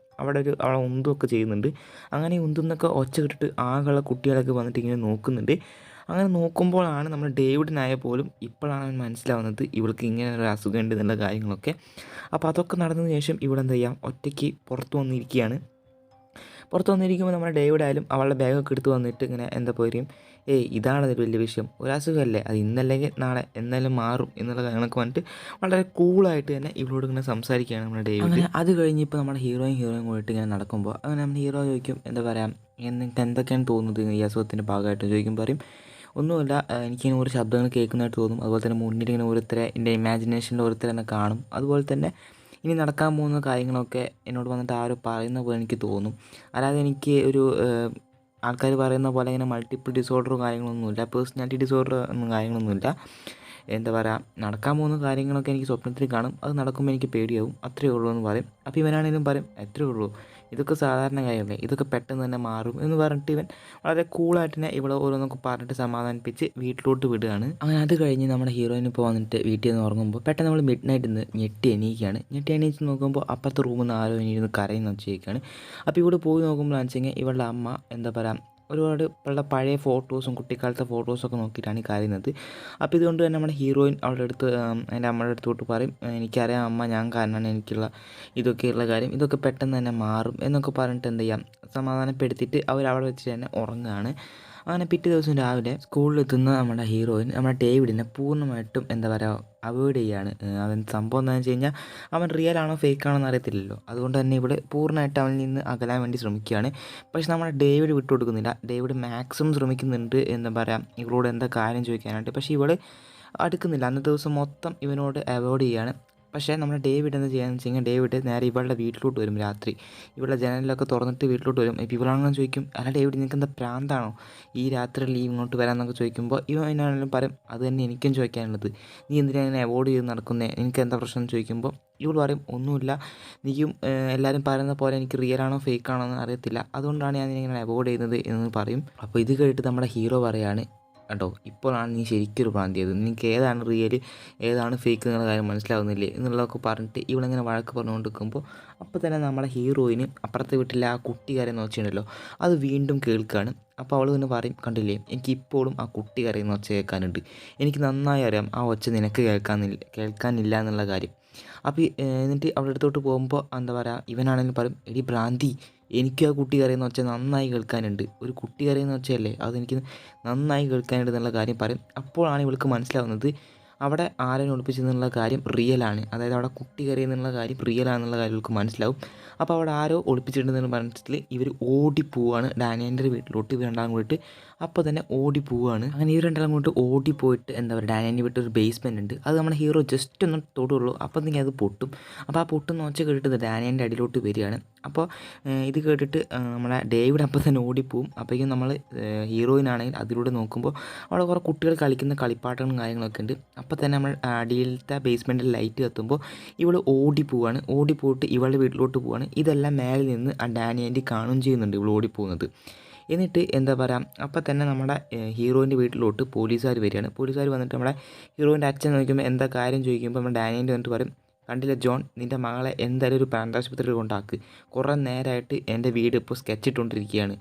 അവളെ ഉന്തുമൊക്കെ ചെയ്യുന്നുണ്ട്. അങ്ങനെ ഉന്തുന്നൊക്കെ ഒച്ച കിട്ടിട്ട് ആകെയുള്ള കുട്ടികളൊക്കെ വന്നിട്ട് ഇങ്ങനെ നോക്കുന്നുണ്ട്. അങ്ങനെ നോക്കുമ്പോഴാണ് നമ്മുടെ ഡേവിഡിനായ പോലും ഇപ്പോഴാണ് അവൻ മനസ്സിലാവുന്നത് ഇവൾക്ക് ഇങ്ങനെ ഒരു അസുഖം ഉണ്ട് എന്നുള്ള കാര്യങ്ങളൊക്കെ. അപ്പോൾ അതൊക്കെ നടന്നതിന് ശേഷം ഇവളെന്താ ചെയ്യാം, ഒറ്റയ്ക്ക് പുറത്ത് വന്നിരിക്കുമ്പോൾ നമ്മുടെ ഡേവിഡ് ആയാലും അവളുടെ ബാഗൊക്കെ എടുത്ത് വന്നിട്ട് ഇങ്ങനെ എന്താ പറയും, ഇതാണതൊരു വലിയ വിഷയം, ഒരു അസുഖമല്ലേ, അത് ഇന്നല്ലെങ്കിൽ നാളെ എന്നാലും മാറും എന്നുള്ള കാര്യങ്ങളൊക്കെ വന്നിട്ട് വളരെ കൂളായിട്ട് തന്നെ ഇവളോട് ഇങ്ങനെ സംസാരിക്കുകയാണ് നമ്മുടെ ഡേവിഡ്. അങ്ങനെ അത് കഴിഞ്ഞ് ഇപ്പോൾ നമ്മുടെ ഹീറോയും കൂടിയിട്ട് ഇങ്ങനെ നടക്കുമ്പോൾ അങ്ങനെ നമ്മുടെ ഹീറോ ചോദിക്കും, എന്താ പറയുക എന്നിട്ട് എന്തൊക്കെയാണ് തോന്നുന്നത് ഈ അസുഖത്തിൻ്റെ ഭാഗമായിട്ട് ചോദിക്കുമ്പോൾ പറയും, ഒന്നുമില്ല, എനിക്കിങ്ങനെ ഒരു ശബ്ദങ്ങൾ കേൾക്കുന്നതായിട്ട് തോന്നും, അതുപോലെ തന്നെ മുന്നിൽ ഇങ്ങനെ ഓരോരുത്തരെ എൻ്റെ ഇമാജിനേഷനിൽ ഓരോരുത്തരെ തന്നെ കാണും, അതുപോലെ തന്നെ ഇനി നടക്കാൻ പോകുന്ന കാര്യങ്ങളൊക്കെ എന്നോട് വന്നിട്ട് ആരോ പറയുന്ന പോലെ എനിക്ക് തോന്നും, അല്ലാതെ എനിക്ക് ഒരു ആൾക്കാർ പറയുന്ന പോലെ ഇങ്ങനെ മൾട്ടിപ്പിൾ ഡിസോർഡറും കാര്യങ്ങളൊന്നുമില്ല, പേഴ്സണാലിറ്റി ഡിസോർഡർ ഒന്നും കാര്യങ്ങളൊന്നുമില്ല, എന്താ പറയുക, നടക്കാൻ പോകുന്ന കാര്യങ്ങളൊക്കെ എനിക്ക് സ്വപ്നത്തിൽ കാണും, അത് നടക്കുമ്പോൾ എനിക്ക് പേടിയാവും, അത്രയേ ഉള്ളൂ എന്ന് പറയും. അപ്പോൾ ഇവനാണെങ്കിലും പറയും അത്രയേ ഉള്ളൂ, ഇതൊക്കെ സാധാരണ കാര്യമല്ലേ, ഇതൊക്കെ പെട്ടെന്ന് തന്നെ മാറും എന്ന് പറഞ്ഞിട്ട് ഇവൻ വളരെ കൂളായിട്ട് തന്നെ ഇവിടെ ഓരോന്നൊക്കെ പറഞ്ഞിട്ട് സമാധാനിപ്പിച്ച് വീട്ടിലോട്ട് വിടുകയാണ്. അങ്ങനെ അത് കഴിഞ്ഞ് നമ്മുടെ ഹീറോയിൻ ഇപ്പോൾ വന്നിട്ട് വീട്ടിൽ നിന്ന് ഉറങ്ങുമ്പോൾ പെട്ടെന്ന് നമ്മൾ മിഡ് നൈറ്റിൽ നിന്ന് ഞെട്ടി എണീക്കുകയാണ്. ഞെട്ടി എണീച്ച് നോക്കുമ്പോൾ അപ്പുറത്തെ റൂമിൽ നിന്ന് ആരോ ഇനിയിരുന്ന് കരയുന്ന വെച്ചേക്കാണ്. അപ്പോൾ ഇവിടെ പോയി നോക്കുമ്പോഴാണെന്ന് വെച്ച് കഴിഞ്ഞാൽ ഇവളുടെ അമ്മ എന്താ പറയുക, ഒരുപാട് ഇവളുടെ പഴയ ഫോട്ടോസും കുട്ടിക്കാലത്തെ ഫോട്ടോസൊക്കെ നോക്കിയിട്ടാണ് ഈ കരയുന്നത്. അപ്പോൾ ഇതുകൊണ്ട് തന്നെ നമ്മുടെ ഹീറോയിൻ അവളുടെ അടുത്ത് എൻ്റെ അമ്മയുടെ അടുത്തോട്ട് പറയും, എനിക്കറിയാം അമ്മ, ഞാൻ കാരണമാണ് എനിക്കുള്ള ഇതൊക്കെയുള്ള കാര്യം, ഇതൊക്കെ പെട്ടെന്ന് തന്നെ മാറും എന്നൊക്കെ പറഞ്ഞിട്ട് എന്ത് ചെയ്യാം സമാധാനപ്പെടുത്തിയിട്ട് അവരവിടെ വെച്ച് തന്നെ ഉറങ്ങുകയാണ്. അങ്ങനെ പിറ്റേ ദിവസം രാവിലെ സ്കൂളിലെത്തുന്ന നമ്മുടെ ഹീറോയിൻ നമ്മുടെ ഡേവിഡിനെ പൂർണ്ണമായിട്ടും എന്താ പറയുക അവോയ്ഡ് ചെയ്യാണ്. അവൻ സംഭവം എന്താണെന്ന് വെച്ച് കഴിഞ്ഞാൽ അവൻ റിയൽ ആണോ ഫേക്ക് ആണോ എന്ന് അറിയത്തില്ലല്ലോ, അതുകൊണ്ട് തന്നെ ഇവിടെ പൂർണ്ണമായിട്ട് അവനിൽ നിന്ന് അകലാൻ വേണ്ടി ശ്രമിക്കുകയാണ്. പക്ഷെ നമ്മുടെ ഡേവിഡ് വിട്ടുകൊടുക്കുന്നില്ല. ഡേവിഡ് മാക്സിമം ശ്രമിക്കുന്നുണ്ട് എന്താ പറയുക ഇവളോട് എന്താ കാര്യം ചോദിക്കാനായിട്ട്, പക്ഷേ ഇവൾ അടുക്കുന്നില്ല. അന്നത്തെ ദിവസം മൊത്തം ഇവനോട് അവോയ്ഡ് ചെയ്യാണ്. പക്ഷേ നമ്മുടെ ഡേവിഡ് എന്താ ചെയ്യാന്ന് വെച്ച് കഴിഞ്ഞാൽ ഡേവിഡ് നേരെ ഇവളുടെ വീട്ടിലോട്ട് വരും രാത്രി. ഇവളുടെ ജനലിലൊക്കെ തുറന്നിട്ട് വീട്ടിലോട്ട് വരും. ഇപ്പോൾ ഇവളാണെന്ന് ചോദിക്കും, അല്ല ഡേവിഡ് നിനക്ക് എന്താ പ്രാന്താണോ ഈ രാത്രിയിൽ ഇങ്ങോട്ട് വരാമെന്നൊക്കെ ചോദിക്കുമ്പോൾ ഇവൻ എന്നാണെങ്കിലും പറയും, അത് തന്നെ എനിക്കും ചോദിക്കാനുള്ളത്, നീ എന്തിനാ ഇങ്ങനെ അവോയ്ഡ് ചെയ്ത് നടക്കുന്നത്, എനിക്ക് എന്താ പ്രശ്നം എന്ന് ചോദിക്കുമ്പോൾ ഇവൾ പറയും, ഒന്നുമില്ല, നീയും എല്ലാവരും പറയുന്ന പോലെ എനിക്ക് റിയൽ ആണോ ഫേക്ക് ആണോ എന്ന് അറിയത്തില്ല, അതുകൊണ്ടാണ് ഞാൻ ഇങ്ങനെ അവോയ്ഡ് ചെയ്യുന്നത് എന്ന് പറയും. അപ്പോൾ ഇത് കേട്ടിട്ട് നമ്മുടെ ഹീറോ പറയാണ്, കേട്ടോ ഇപ്പോഴാണ് നീ ശരിക്കൊരു പ്രാന്തിയത്, നിനക്ക് ഏതാണ് റിയൽ ഏതാണ് ഫേക്ക് എന്നുള്ള കാര്യം മനസ്സിലാവുന്നില്ലേ എന്നുള്ളതൊക്കെ പറഞ്ഞിട്ട് ഇവളിങ്ങനെ വഴക്ക് പറഞ്ഞുകൊണ്ട് നിൽക്കുമ്പോൾ അപ്പോൾ തന്നെ നമ്മളെ ഹീറോയിന് അപ്പുറത്തെ വീട്ടിലെ ആ കുട്ടി കരയുന്ന ഒച്ചയുണ്ടല്ലോ അത് വീണ്ടും കേൾക്കുകയാണ്. അപ്പോൾ അവൾ തന്നെ പറയും, കണ്ടില്ലേ എനിക്കിപ്പോഴും ആ കുട്ടി കരയുന്ന ഒച്ച കേൾക്കാനുണ്ട്, എനിക്ക് നന്നായി അറിയാം ആ ഒച്ച നിനക്ക് കേൾക്കാനില്ല എന്നുള്ള കാര്യം. അപ്പോൾ എന്നിട്ട് അവളുടെ അടുത്തോട്ട് പോകുമ്പോൾ എന്താ പറയുക ഇവനാണെങ്കിലും പറയും, എടി ഭ്രാന്തി, എനിക്കും ആ കുട്ടി കരയുന്ന ഒച്ച നന്നായി കേൾക്കാനുണ്ട്, ഒരു കുട്ടി കരയുന്ന ഒച്ചയല്ലേ അതെനിക്ക് നന്നായി കേൾക്കാനുണ്ട് എന്നുള്ള കാര്യം പറയും. അപ്പോഴാണ് ഇവൾക്ക് മനസ്സിലാവുന്നത് അവിടെ ആരെയും ഒളിപ്പിച്ചെന്നുള്ള കാര്യം റിയലാണ്, അതായത് അവിടെ കുട്ടി കരയുന്നുള്ള കാര്യം റിയലാണെന്നുള്ള കാര്യം ഇവൾക്ക് മനസ്സിലാവും. അപ്പോൾ അവിടെ ആരോ ഒളിപ്പിച്ചിട്ടുണ്ടെന്ന് പറഞ്ഞിട്ട് ഇവർ ഓടിപ്പോവാണ് ഡാനിയൻ്റെ വീട്ടിലോട്ട്. ഇവർ രണ്ടാളും കൂടിയിട്ട് അപ്പോൾ തന്നെ ഓടിപ്പോവാണ്. അങ്ങനെ ഇവർ രണ്ടാളും കൂടിയിട്ട് ഓടിപ്പോയിട്ട് എന്താ പറയുക ഡാനിയൻ്റെ വീട്ടിൽ ഒരു ബേസ്മെൻറ്റ് ഉണ്ട്, അത് നമ്മുടെ ഹീറോ ജസ്റ്റ് ഒന്ന് തൊടുള്ളൂ അപ്പോൾ തന്നെ അത് പൊട്ടും. അപ്പോൾ ആ പൊട്ടുന്ന ഒച്ച കേട്ടിട്ട് ഡാനിയൻ്റെ അടിയിലോട്ട് വരികയാണ്. അപ്പോൾ ഇത് കേട്ടിട്ട് നമ്മളെ ഡേവിഡ് അപ്പോൾ തന്നെ ഓടിപ്പോവും. അപ്പോഴേക്കും നമ്മൾ ഹീറോയിനാണെങ്കിൽ അതിലൂടെ നോക്കുമ്പോൾ അവിടെ കുറേ കുട്ടികൾ കളിക്കുന്ന കളിപ്പാട്ടങ്ങളും കാര്യങ്ങളൊക്കെ ഉണ്ട്. അപ്പോൾ തന്നെ നമ്മൾ അടിയിലത്തെ ബേസ്മെൻറ്റിൽ ലൈറ്റ് കത്തുമ്പോൾ ഇവൾ ഓടിപ്പോവാണ്. ഓടിപ്പോയിട്ട് ഇവളുടെ വീട്ടിലോട്ട് പോവാണ്. ഇതെല്ലാം മേലെ നിന്ന് ആ ഡാനി ആൻറ്റി കാണുകയും ചെയ്യുന്നുണ്ട് ഇവൾ ഓടിപ്പോകുന്നത്. എന്നിട്ട് എന്താ പറയുക അപ്പം തന്നെ നമ്മുടെ ഹീറോയിൻ്റെ വീട്ടിലോട്ട് പോലീസുകാർ വരികയാണ്. പോലീസുകാർ വന്നിട്ട് നമ്മുടെ ഹീറോയിൻ്റെ അച്ഛൻ നോക്കുമ്പോൾ എന്താ കാര്യം ചോദിക്കുമ്പോൾ നമ്മുടെ ഡാനിയൻ്റെ വന്നിട്ട് പറയും, കണ്ടില്ല ജോൺ, നിൻ്റെ മകളെ എന്തായാലും ഒരു പ്രാന്താശുപത്രിയിൽ കൊണ്ടാക്ക്, കുറേ നേരമായിട്ട് എൻ്റെ വീട് ഇപ്പോൾ സ്കെച്ച് ഇട്ടുകൊണ്ടിരിക്കുകയാണ്,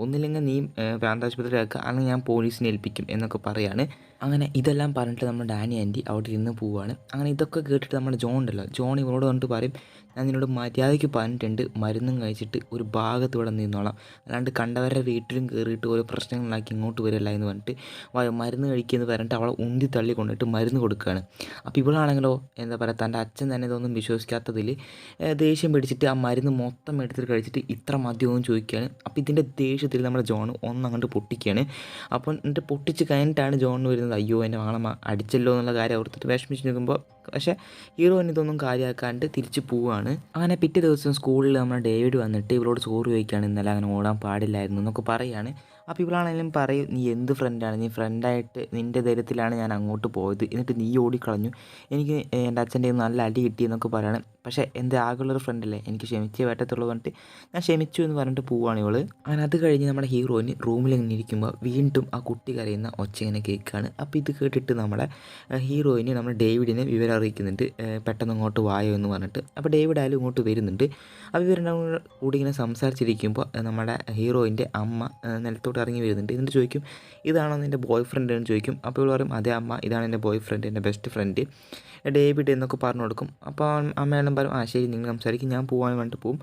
ഒന്നില്ലെങ്കിൽ നീ പ്രാന്താശുപത്രിയിലാക്കുക അല്ലെങ്കിൽ ഞാൻ പോലീസിനെ ഏൽപ്പിക്കും എന്നൊക്കെ പറയാണ്. അങ്ങനെ ഇതെല്ലാം പറഞ്ഞിട്ട് നമ്മുടെ ഡാനി ആൻറ്റി അവിടെ ഇരുന്ന് പോവുകയാണ്. അങ്ങനെ ഇതൊക്കെ കേട്ടിട്ട് നമ്മുടെ ജോൺ ഉണ്ടല്ലോ, ജോൺ ഇവളോട് വന്നിട്ട് പറയും, ഞാൻ നിന്നോട് മര്യാദയ്ക്ക് പറഞ്ഞിട്ടുണ്ട് മരുന്നും കഴിച്ചിട്ട് ഒരു ഭാഗത്ത് ഇവിടെ നിന്നോളാം, അല്ലാണ്ട് കണ്ടവരുടെ വീട്ടിലും കയറിയിട്ട് ഓരോ പ്രശ്നങ്ങളാക്കി ഇങ്ങോട്ട് വരില്ല എന്ന് പറഞ്ഞിട്ട് മരുന്ന് കഴിക്കുമെന്ന് പറഞ്ഞിട്ട് അവളെ ഉന്തി തള്ളി കൊണ്ടിട്ട് മരുന്ന് കൊടുക്കുകയാണ്. അപ്പോൾ ഇവളാണെങ്കിലോ എന്താ പറയുക തൻ്റെ അച്ഛൻ തന്നെ ഇതൊന്നും വിശ്വസിക്കാത്തതിൽ ദേഷ്യം പിടിച്ചിട്ട് ആ മരുന്ന് മൊത്തം എടുത്തിട്ട് കഴിച്ചിട്ട് ഇത്ര മദ്യമൊന്നും ചോദിക്കുകയാണ്. അപ്പോൾ ഇതിൻ്റെ ദേഷ്യത്തിൽ നമ്മുടെ ജോൺ ഒന്നങ്ങോട്ട് പൊട്ടിക്കുകയാണ്. അപ്പോൾ എന്നിട്ട് പൊട്ടിച്ച് കഴിഞ്ഞിട്ടാണ് ജോണിന് വരുന്നത്, അയ്യോ എൻ്റെ മകളെ അടിച്ചല്ലോ എന്നുള്ള കാര്യം ഓർത്തിട്ട് വിഷമിച്ച് നിൽക്കുമ്പോൾ പക്ഷേ ഹീറോയിന് ഇതൊന്നും കാര്യമാക്കാണ്ട് തിരിച്ച് പോവുകയാണ്. അങ്ങനെ പിറ്റേ ദിവസം സ്കൂളിൽ നമ്മുടെ ഡേവിഡ് വന്നിട്ട് ഇവളോട് ചോറ് ചോദിക്കുകയാണ്, ഇന്നലെ അങ്ങനെ ഓടാൻ പാടില്ലായിരുന്നു എന്നൊക്കെ പറയുകയാണ്. അപ്പോൾ ഇവളാണെങ്കിലും പറയും, നീ എന്ത് ഫ്രണ്ടാണ്, നീ ഫ്രണ്ടായിട്ട് നിൻ്റെ ധൈര്യത്തിലാണ് ഞാൻ അങ്ങോട്ട് പോയത്, എന്നിട്ട് നീ ഓടിക്കളഞ്ഞു, എനിക്ക് എൻ്റെ അച്ഛൻ്റെ നല്ല അടി കിട്ടിയെന്നൊക്കെ പറയണം, പക്ഷേ എൻ്റെ ആകെയുള്ളൊരു ഫ്രണ്ടല്ലേ, എനിക്ക് ക്ഷമിച്ചേ പറ്റത്തുള്ളൂ പറഞ്ഞിട്ട് ഞാൻ ക്ഷമിച്ചു എന്ന് പറഞ്ഞിട്ട് പോവുകയാണ് ഇവൾ. അങ്ങനെ അത് കഴിഞ്ഞ് നമ്മുടെ ഹീറോയിന് റൂമിൽ ഇങ്ങനെ ഇരിക്കുമ്പോൾ വീണ്ടും ആ കുട്ടി കരയുന്ന ഒച്ച ഇങ്ങനെ കേൾക്കുകയാണ്. അപ്പോൾ ഇത് കേട്ടിട്ട് നമ്മുടെ ഹീറോയിന് നമ്മുടെ ഡേവിഡിനെ വിവരം അറിയിക്കുന്നുണ്ട്, പെട്ടെന്ന് ഇങ്ങോട്ട് വായോ എന്ന് പറഞ്ഞിട്ട്. അപ്പോൾ ഡേവിഡ് ആയാലും ഇങ്ങോട്ട് വരുന്നുണ്ട്. അപ്പോൾ ഇവരെല്ലാം കൂടി ഇങ്ങനെ സംസാരിച്ചിരിക്കുമ്പോൾ നമ്മുടെ ഹീറോയിൻ്റെ അമ്മ നിലത്തോട്ട് ഇറങ്ങി വരുന്നുണ്ട്. എന്നിട്ട് ചോദിക്കും, ഇതാണോ നിൻ്റെ ബോയ് ഫ്രണ്ട് എന്ന് ചോദിക്കും. അപ്പോൾ ഇവൾ പറയും, അതെ അമ്മ, ഇതാണ് എൻ്റെ ബോയ് ഫ്രണ്ട്, എൻ്റെ ബെസ്റ്റ് ഫ്രണ്ട് ഡേവിഡ് എന്നൊക്കെ പറഞ്ഞു കൊടുക്കും. അപ്പോൾ അമ്മയെല്ലാം പറയും, ആ ശരി നിങ്ങൾ സംസാരിക്കും, ഞാൻ പോകാൻ വേണ്ടിയിട്ട് പോകും.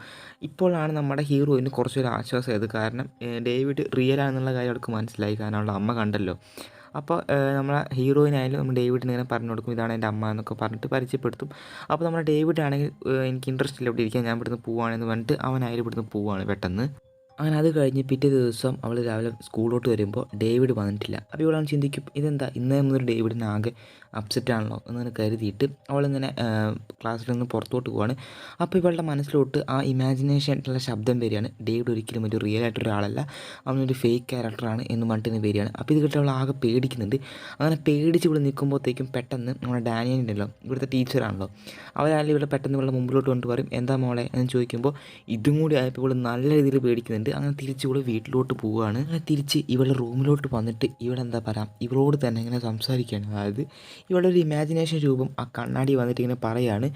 ഇപ്പോഴാണ് നമ്മുടെ ഹീറോയിന് കുറച്ചൊരു ആശ്വാസമായത്, കാരണം ഡേവിഡ് റിയലാണെന്നുള്ള കാര്യം അവർക്ക് മനസ്സിലായി, കാരണം അവളുടെ അമ്മ കണ്ടല്ലോ. അപ്പോൾ നമ്മളെ ഹീറോയിനായാലും നമ്മൾ ഡേവിഡിന് ഇങ്ങനെ പറഞ്ഞു കൊടുക്കും, ഇതാണ് എൻ്റെ അമ്മ എന്നൊക്കെ പറഞ്ഞിട്ട് പരിചയപ്പെടുത്തും. അപ്പോൾ നമ്മുടെ ഡേവിഡ് ആണെങ്കിൽ എനിക്ക് ഇൻട്രസ്റ്റ് ഇല്ല ഇവിടെ ഇരിക്കാൻ, ഞാൻ ഇവിടുന്ന് പോവുകയാണെന്ന് പറഞ്ഞിട്ട് അവനായാലും ഇവിടുന്ന് പോവുകയാണ് പെട്ടെന്ന്. അങ്ങനെ അത് കഴിഞ്ഞ് പിറ്റേ ദിവസം അവൾ രാവിലെ സ്കൂളിലോട്ട് വരുമ്പോൾ ഡേവിഡ് വന്നിട്ടില്ല. അപ്പോൾ ഇവളാണ് ചിന്തിക്കും, ഇതെന്താ ഇന്നേ മുതൽ ഡേവിഡിന് ആകെ അപ്സെറ്റ് ആണല്ലോ എന്ന് കരുതിയിട്ട് അവളിങ്ങനെ ക്ലാസ്സിൽ നിന്ന് പുറത്തോട്ട് പോവാണ്. അപ്പോൾ ഇവളുടെ മനസ്സിലോട്ട് ആ ഇമാജിനേഷനുള്ള ശബ്ദം വരികയാണ്, ഡേവിഡ് ഒരിക്കലും ഒരു റിയൽ ആയിട്ടൊരാളല്ല, അവനൊരു ഫേക്ക് ക്യാരക്ടറാണ് എന്ന് പറഞ്ഞിട്ട് വരികയാണ്. അപ്പോൾ ഇത് കേട്ട് അവൾ ആകെ പേടിക്കുന്നുണ്ട്. അങ്ങനെ പേടിച്ച് ഇവിടെ നിൽക്കുമ്പോഴത്തേക്കും പെട്ടെന്ന് നമ്മുടെ ഡാനിയൽ ഉണ്ടല്ലോ, ഇവിടുത്തെ ടീച്ചറാണല്ലോ, അവരാണെങ്കിൽ ഇവിടെ പെട്ടെന്ന് ഇവളുടെ മുമ്പിലോട്ട് കൊണ്ട് പറയും, എന്താ മോളെ എന്ന് ചോദിക്കുമ്പോൾ ഇതും കൂടി ആയപ്പോൾ ഇവൾ നല്ല രീതിയിൽ പേടിക്കുന്നുണ്ട്. അങ്ങനെ തിരിച്ച് ഇവൾ വീട്ടിലോട്ട് പോവുകയാണ്. അങ്ങനെ തിരിച്ച് ഇവളുടെ റൂമിലോട്ട് വന്നിട്ട് ഇവളെന്താ പറയുക, ഇവളോട് തന്നെ ഇങ്ങനെ സംസാരിക്കുകയാണ്. അതായത് ഇവളുടെ ഒരു ഇമാജിനേഷൻ രൂപം ആ കണ്ണാടി വന്നിട്ട് ഇങ്ങനെ പറയുകയാണ്,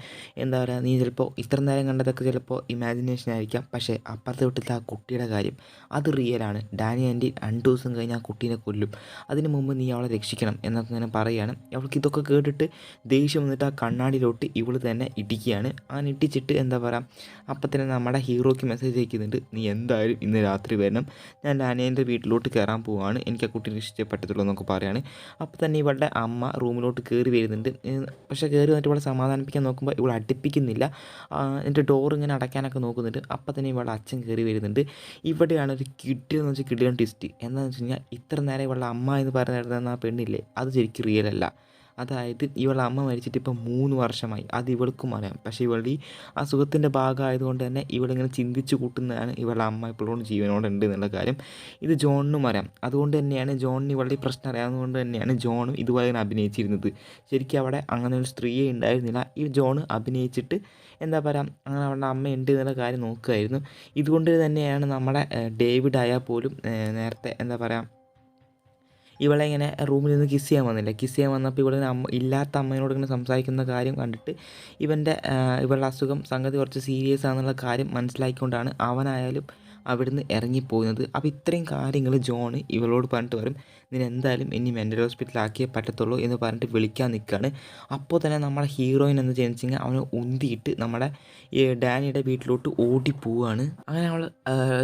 എന്താ പറയുക, നീ ചിലപ്പോൾ ഇത്ര നേരം കണ്ടതൊക്കെ ചിലപ്പോൾ ഇമാജിനേഷൻ ആയിരിക്കാം, പക്ഷേ അപ്പുറത്തെ വീട്ടിലത്തെ ആ കുട്ടിയുടെ കാര്യം അത് റിയലാണ്. ഡാനി ആൻറ്റി 2 ദിവസം കഴിഞ്ഞ് ആ കുട്ടീനെ കൊല്ലും, അതിന് മുമ്പ് നീ അവളെ രക്ഷിക്കണം എന്നൊക്കെ ഇങ്ങനെ പറയുകയാണ്. അവൾക്ക് ഇതൊക്കെ കേട്ടിട്ട് ദേഷ്യം വന്നിട്ട് ആ കണ്ണാടിയിലോട്ട് ഇവൾ തന്നെ ഇടിക്കുകയാണ്. അങ്ങനെ ഇടിച്ചിട്ട് എന്താ പറയുക, അപ്പം തന്നെ നമ്മുടെ ഹീറോയ്ക്ക് മെസ്സേജ് അയക്കുന്നുണ്ട്, നീ എന്തായാലും ഇന്ന് രാത്രി വരണം, ഞാൻ ഡാനിയലിൻ്റെ വീട്ടിലോട്ട് കയറാൻ പോവുകയാണ്, എനിക്ക് ആ കുട്ടീനെ രക്ഷിച്ചേ പറ്റത്തുള്ളൂ എന്നൊക്കെ പറയുകയാണ്. അപ്പോൾ തന്നെ ഇവളുടെ അമ്മ റൂമിലോട്ട് കയറി വരുന്നുണ്ട്. പക്ഷേ കയറി വന്നിട്ട് ഇവളെ സമാധാനിപ്പിക്കാൻ നോക്കുമ്പോൾ ഇവൾ അടുപ്പിക്കുന്നില്ല. എന്നിട്ട് ഡോർ ഇങ്ങനെ അടയ്ക്കാനൊക്കെ നോക്കുന്നുണ്ട്. അപ്പോൾ തന്നെ ഇവളുടെ അച്ഛൻ കയറി വരുന്നുണ്ട്. ഇവിടെയാണ് ഒരു കിഡിലെന്ന് വെച്ചാൽ കിഡിലൻ ട്വിസ്റ്റ്. എന്താണെന്ന് വെച്ച് കഴിഞ്ഞാൽ ഇത്ര നേരം ഇവളുടെ അമ്മ എന്ന് പറയുന്ന ആ പെണ്ണില്ലേ, അത് ശരിക്കും റിയൽ അല്ല. അതായത് ഇവളുടെ അമ്മ മരിച്ചിട്ട് ഇപ്പം 3 വർഷമായി. അത് ഇവൾക്കും അറിയാം. പക്ഷേ ഇവളുടെ ഈ അസുഖത്തിൻ്റെ ഭാഗമായതുകൊണ്ട് തന്നെ ഇവളിങ്ങനെ ചിന്തിച്ച് കൂട്ടുന്നതാണ് ഇവളുടെ അമ്മ ഇപ്പോഴും ജീവനോടുണ്ട് എന്നുള്ള കാര്യം. ഇത് ജോണിനും അറിയാം. അതുകൊണ്ട് തന്നെയാണ് ജോണിന് ഇവളുടെ ഈ പ്രശ്നം അറിയാവുന്നതുകൊണ്ട് തന്നെയാണ് ജോണും ഇതുപോലെ തന്നെ അഭിനയിച്ചിരുന്നത്. ശരിക്കും അവിടെ അങ്ങനെ ഒരു സ്ത്രീയെ ഉണ്ടായിരുന്നില്ല. ഈ ജോൺ അഭിനയിച്ചിട്ട് എന്താ പറയുക, അങ്ങനെ അവളുടെ അമ്മയുണ്ട് എന്നുള്ള കാര്യം നോക്കുകയായിരുന്നു. ഇതുകൊണ്ട് തന്നെയാണ് നമ്മുടെ ഡേവിഡ് ആയാൽ പോലും നേരത്തെ എന്താ പറയുക, ഇവളെ ഇങ്ങനെ റൂമിൽ നിന്ന് കിസ് ചെയ്യാൻ വന്നില്ല. കിസ് ചെയ്യാൻ വന്നപ്പോൾ ഇവളെ ഇല്ലാത്ത അമ്മയോട് ഇങ്ങനെ സംസാരിക്കുന്ന കാര്യം കണ്ടിട്ട് ഇവളുടെ അസുഖം സംഗതി കുറച്ച് സീരിയസ് ആണെന്നുള്ള കാര്യം മനസ്സിലാക്കിക്കൊണ്ടാണ് അവനായാലും അവിടുന്ന് ഇറങ്ങിപ്പോകുന്നത്. അപ്പോൾ ഇത്രയും കാര്യങ്ങൾ ജോണ് ഇവളോട് പറഞ്ഞിട്ട് വരും, നിന്നെ എന്തായാലും ഇനി മെൻ്റൽ ഹോസ്പിറ്റലാക്കിയേ പറ്റത്തുള്ളൂ എന്ന് പറഞ്ഞിട്ട് വിളിക്കാൻ നിൽക്കുകയാണ്. അപ്പോൾ തന്നെ നമ്മുടെ ഹീറോയിൻ എന്ന് വെച്ച് അവനെ ഉന്തിയിട്ട് നമ്മുടെ ഈ ഡാനിയുടെ വീട്ടിലോട്ട് ഓടിപ്പോവുകയാണ്. അങ്ങനെ അവൾ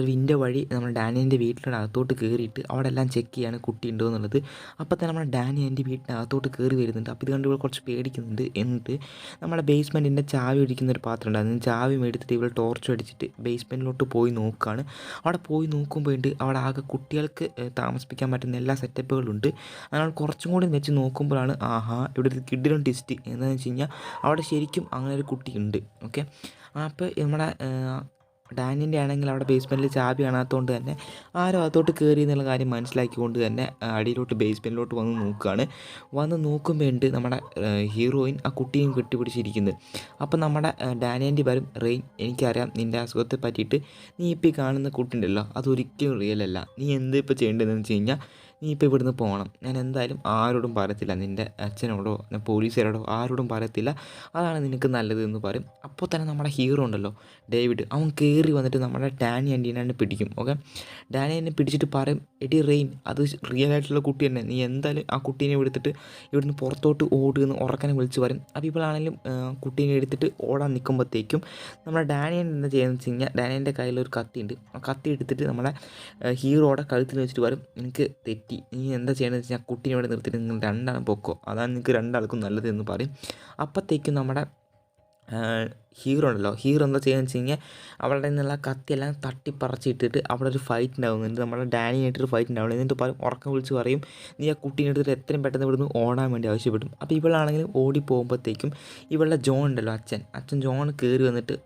വിൻഡോ വഴി നമ്മുടെ ഡാനിയൻ്റെ വീട്ടിൻ്റെ അകത്തോട്ട് കയറിയിട്ട് അവിടെ എല്ലാം ചെക്ക് ചെയ്യാണ് കുട്ടി ഉണ്ടോ എന്നുള്ളത്. അപ്പോൾ തന്നെ നമ്മുടെ ഡാനി എൻ്റെ വീട്ടിനകത്തോട്ട് കയറി വരുന്നുണ്ട്. അപ്പോൾ ഇത് കണ്ട് ഇവൾ കുറച്ച് പേടിക്കുന്നുണ്ട്. എന്നിട്ട് നമ്മുടെ ബേസ്മെൻറ്റിൻ്റെ ചാവി ഒഴിക്കുന്ന ഒരു പാത്രം ഉണ്ടായിരുന്നു, ചാവി എടുത്തിട്ട് ഇവൾ ടോർച്ച് അടിച്ചിട്ട് ബേസ്മെൻറ്റിലോട്ട് പോയി നോക്കുകയാണ്. അവിടെ പോയി നോക്കുമ്പോഴുണ്ട് അവിടെ ആകെ കുട്ടികൾക്ക് താമസിപ്പിക്കാൻ പറ്റുന്ന എല്ലാ സെറ്റപ്പുകളുണ്ട്. അതിനാൽ കുറച്ചും കൂടി വെച്ച് നോക്കുമ്പോഴാണ് ആഹാ ഇവിടെ ഒരു കിഡിലും ട്വിസ്റ്റ് എന്താണെന്ന് വെച്ച് കഴിഞ്ഞാൽ അവിടെ ശരിക്കും അങ്ങനെ ഒരു കുട്ടിയുണ്ട്. ഓക്കെ, അപ്പോൾ നമ്മുടെ ഡാനിൻ്റെ ആണെങ്കിൽ അവിടെ ബേസ്മെൻറ്റിൽ ചാവി കാണാത്തതുകൊണ്ട് തന്നെ ആരോ അകത്തോട്ട് കയറി എന്നുള്ള കാര്യം മനസ്സിലാക്കിക്കൊണ്ട് തന്നെ അടിയിലോട്ട് ബേസ്മെൻറ്റിലോട്ട് വന്ന് നോക്കുകയാണ്. വന്ന് നോക്കുമ്പോഴുണ്ട് നമ്മുടെ ഹീറോയിൻ ആ കുട്ടിയും കെട്ടിപ്പിടിച്ചിരിക്കുന്നത്. അപ്പം നമ്മുടെ ഡാനിയൻ്റെ വരും, റെയിൻ എനിക്കറിയാം നിൻ്റെ അസുഖത്തെ പറ്റിയിട്ട്, നീ ഇപ്പോൾ ഈ കാണുന്ന കുട്ടി ഉണ്ടല്ലോ അതൊരിക്കലും റിയൽ അല്ല, നീ എന്ത് ഇപ്പോൾ ചെയ്യേണ്ടതെന്ന് വെച്ച് കഴിഞ്ഞാൽ നീ ഇപ്പോൾ ഇവിടുന്ന് പോകണം, ഞാൻ എന്തായാലും ആരോടും പറയത്തില്ല, നിൻ്റെ അച്ഛനോടോ പോലീസുകാരോടോ ആരോടും പറയത്തില്ല, അതാണ് നിനക്ക് നല്ലത് എന്ന് പറയും. അപ്പോൾ തന്നെ നമ്മുടെ ഹീറോ ഉണ്ടല്ലോ ഡേവിഡ്, അവൻ കയറി വന്നിട്ട് നമ്മുടെ ഡാനി ആൻറ്റീനെ പിടിക്കും. ഓക്കെ, ഡാനി എന്നെ പിടിച്ചിട്ട് പറയും, എടി റെയിൻ അത് റിയൽ ആയിട്ടുള്ള കുട്ടി തന്നെ, നീ എന്തായാലും ആ കുട്ടീനെ എടുത്തിട്ട് ഇവിടുന്ന് പുറത്തോട്ട് ഓടുകയെന്ന് ഉറക്കനെ വിളിച്ച് പറയും. അപ്പോൾ ഇപ്പോഴാണെങ്കിലും കുട്ടീനെ എടുത്തിട്ട് ഓടാൻ നിൽക്കുമ്പോഴത്തേക്കും നമ്മുടെ ഡാനിയൻ എന്താ ചെയ്യുന്നത് വെച്ച് കഴിഞ്ഞാൽ ഡാനിയൻ്റെ കയ്യിലൊരു കത്തിയുണ്ട്. ആ കത്തി എടുത്തിട്ട് നമ്മുടെ ഹീറോയുടെ കഴുത്തിൽ വെച്ചിട്ട് പറയും, എനിക്ക് തെറ്റി, നീ എന്താ ചെയ്യണമെന്ന് വെച്ച് കഴിഞ്ഞാൽ കുട്ടീനെ ഇവിടെ നിർത്തിയിട്ട് നിങ്ങൾ രണ്ടാളും പൊക്കോ, അതാണ് നിങ്ങൾക്ക് രണ്ടാൾക്കും നല്ലത് എന്ന് പറയും. അപ്പോഴത്തേക്കും നമ്മുടെ ഹീറോ ഉണ്ടല്ലോ, ഹീറോ എന്താ ചെയ്യുകയെന്ന് വെച്ച് കഴിഞ്ഞാൽ അവളുടെ നിന്നുള്ള കത്തിയെല്ലാം തട്ടിപ്പറച്ചിട്ടിട്ട് അവിടെ ഒരു ഫൈറ്റ് ഉണ്ടാകുന്നുണ്ട്, നമ്മുടെ ഡാനിയായിട്ടൊരു ഫൈറ്റ് ഉണ്ടാവുന്നത്. എന്നിട്ട് പറയും, ഉറക്കം വിളിച്ച് പറയും, നീ ആ കുട്ടീനെ എടുത്തിട്ട് എത്രയും പെട്ടെന്ന് ഇവിടുന്ന് ഓടാൻ വേണ്ടി ആവശ്യപ്പെടും. അപ്പോൾ ഇവളാണെങ്കിലും ഓടി പോകുമ്പോഴത്തേക്കും ഇവളുടെ ജോൺ ഉണ്ടല്ലോ, അച്ഛൻ ജോൺ കയറി വന്നിട്ട്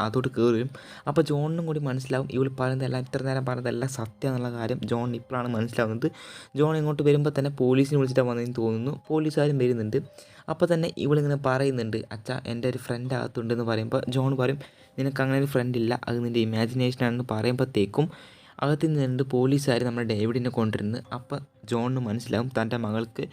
അതോട്ട് കയറി വരും. അപ്പോൾ ജോണിനും കൂടി മനസ്സിലാവും ഇവൾ പറയുന്നതെല്ലാം ഇത്ര നേരം പറഞ്ഞതെല്ലാം സത്യം എന്നുള്ള കാര്യം ജോണിന് ഇപ്പോഴാണ് മനസ്സിലാവുന്നത്. ജോൺ ഇങ്ങോട്ട് വരുമ്പോൾ തന്നെ പോലീസിനെ വിളിച്ചിട്ടാണ് വന്നതെന്ന് തോന്നുന്നു. പോലീസുകാരും വരുന്നുണ്ട്. അപ്പോൾ തന്നെ ഇവളിങ്ങനെ പറയുന്നുണ്ട്, അച്ഛാ എൻ്റെ ഒരു ഫ്രണ്ട് അകത്തുണ്ടെന്ന് പറയുമ്പോൾ ജോൺ പറയും, നിനക്ക് അങ്ങനെ ഒരു ഫ്രണ്ട് ഇല്ല, അത് നിൻ്റെ ഇമാജിനേഷനാണെന്ന് പറയുമ്പോഴത്തേക്കും അകത്ത് നിന്നുണ്ട് പോലീസുകാർ നമ്മുടെ ഡേവിഡിനെ കൊണ്ടുവരുന്നത്. അപ്പോൾ ജോണിന് മനസ്സിലാവും തൻ്റെ മകൾക്ക്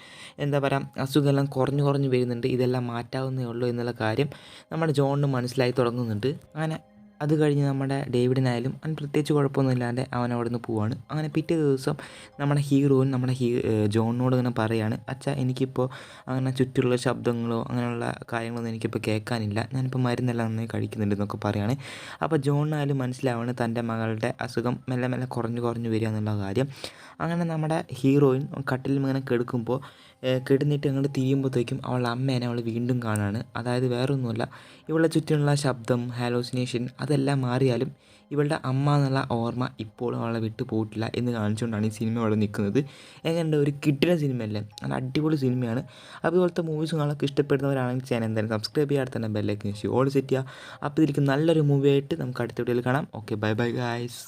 എന്താ പറയുക അസുഖമെല്ലാം കുറഞ്ഞു വരുന്നുണ്ട്, ഇതെല്ലാം മാറ്റാവുന്നേ ഉള്ളൂ എന്നുള്ള കാര്യം നമ്മുടെ ജോണിന് മനസ്സിലായി തുടങ്ങുന്നുണ്ട്. അങ്ങനെ അത് കഴിഞ്ഞ് നമ്മുടെ ഡേവിഡിനായാലും അവൻ പ്രത്യേകിച്ച് കുഴപ്പമൊന്നുമില്ലാതെ അവൻ അവിടെ നിന്ന് പോവാണ്. അങ്ങനെ പിറ്റേ ദിവസം നമ്മുടെ ഹീറോയിൻ നമ്മുടെ ജോണിനോട് ഇങ്ങനെ പറയുകയാണ്, അച്ഛാ എനിക്കിപ്പോൾ അങ്ങനെ ചുറ്റുമുള്ള ശബ്ദങ്ങളോ അങ്ങനെയുള്ള കാര്യങ്ങളൊന്നും എനിക്കിപ്പോൾ കേൾക്കാനില്ല, ഞാനിപ്പോൾ മരുന്നെല്ലാം നന്നായി കഴിക്കുന്നുണ്ട് എന്നൊക്കെ പറയുകയാണ്. അപ്പോൾ ജോണിനായാലും മനസ്സിലാവാണ് തൻ്റെ മകളുടെ അസുഖം മെല്ലെ മെല്ലെ കുറഞ്ഞു വരിക എന്നുള്ള കാര്യം. അങ്ങനെ നമ്മുടെ ഹീറോയിൻ കട്ടിലിൽ ഇങ്ങനെ കിടക്കുമ്പോൾ കിടന്നിട്ട് അങ്ങോട്ട് തിരിയുമ്പോഴത്തേക്കും അവളുടെ അമ്മേനെ അവൾ വീണ്ടും കാണുകയാണ്. അതായത് വേറൊന്നുമല്ല, ഇവളുടെ ചുറ്റിനുള്ള ശബ്ദം ഹാലോസിനേഷൻ അതെല്ലാം മാറിയാലും ഇവളുടെ അമ്മ എന്നുള്ള ഓർമ്മ ഇപ്പോഴും അവളെ വിട്ടു പോയിട്ടില്ല എന്ന് കാണിച്ചുകൊണ്ടാണ് ഈ സിനിമ അവിടെ നിൽക്കുന്നത്. എങ്ങനെയുണ്ട്, ഒരു കിടിലൻ സിനിമയല്ലേ? നല്ല അടിപൊളി സിനിമയാണ്. അതുപോലത്തെ മൂവീസ് നിങ്ങൾക്ക് ഇഷ്ടപ്പെടുന്നവരാണെങ്കിൽ ഞാൻ എന്തായാലും സബ്സ്ക്രൈബ് ചെയ്യാതെ തന്നെ ബെല്ലൈക്കൻ ഓൾ സെറ്റ് ചെയ്യുക. അപ്പോൾ ഇതിലേക്ക് നല്ലൊരു മൂവി ആയിട്ട് നമുക്ക് അടുത്ത വീഡിയോയിൽ കാണാം. Okay, bye bye guys.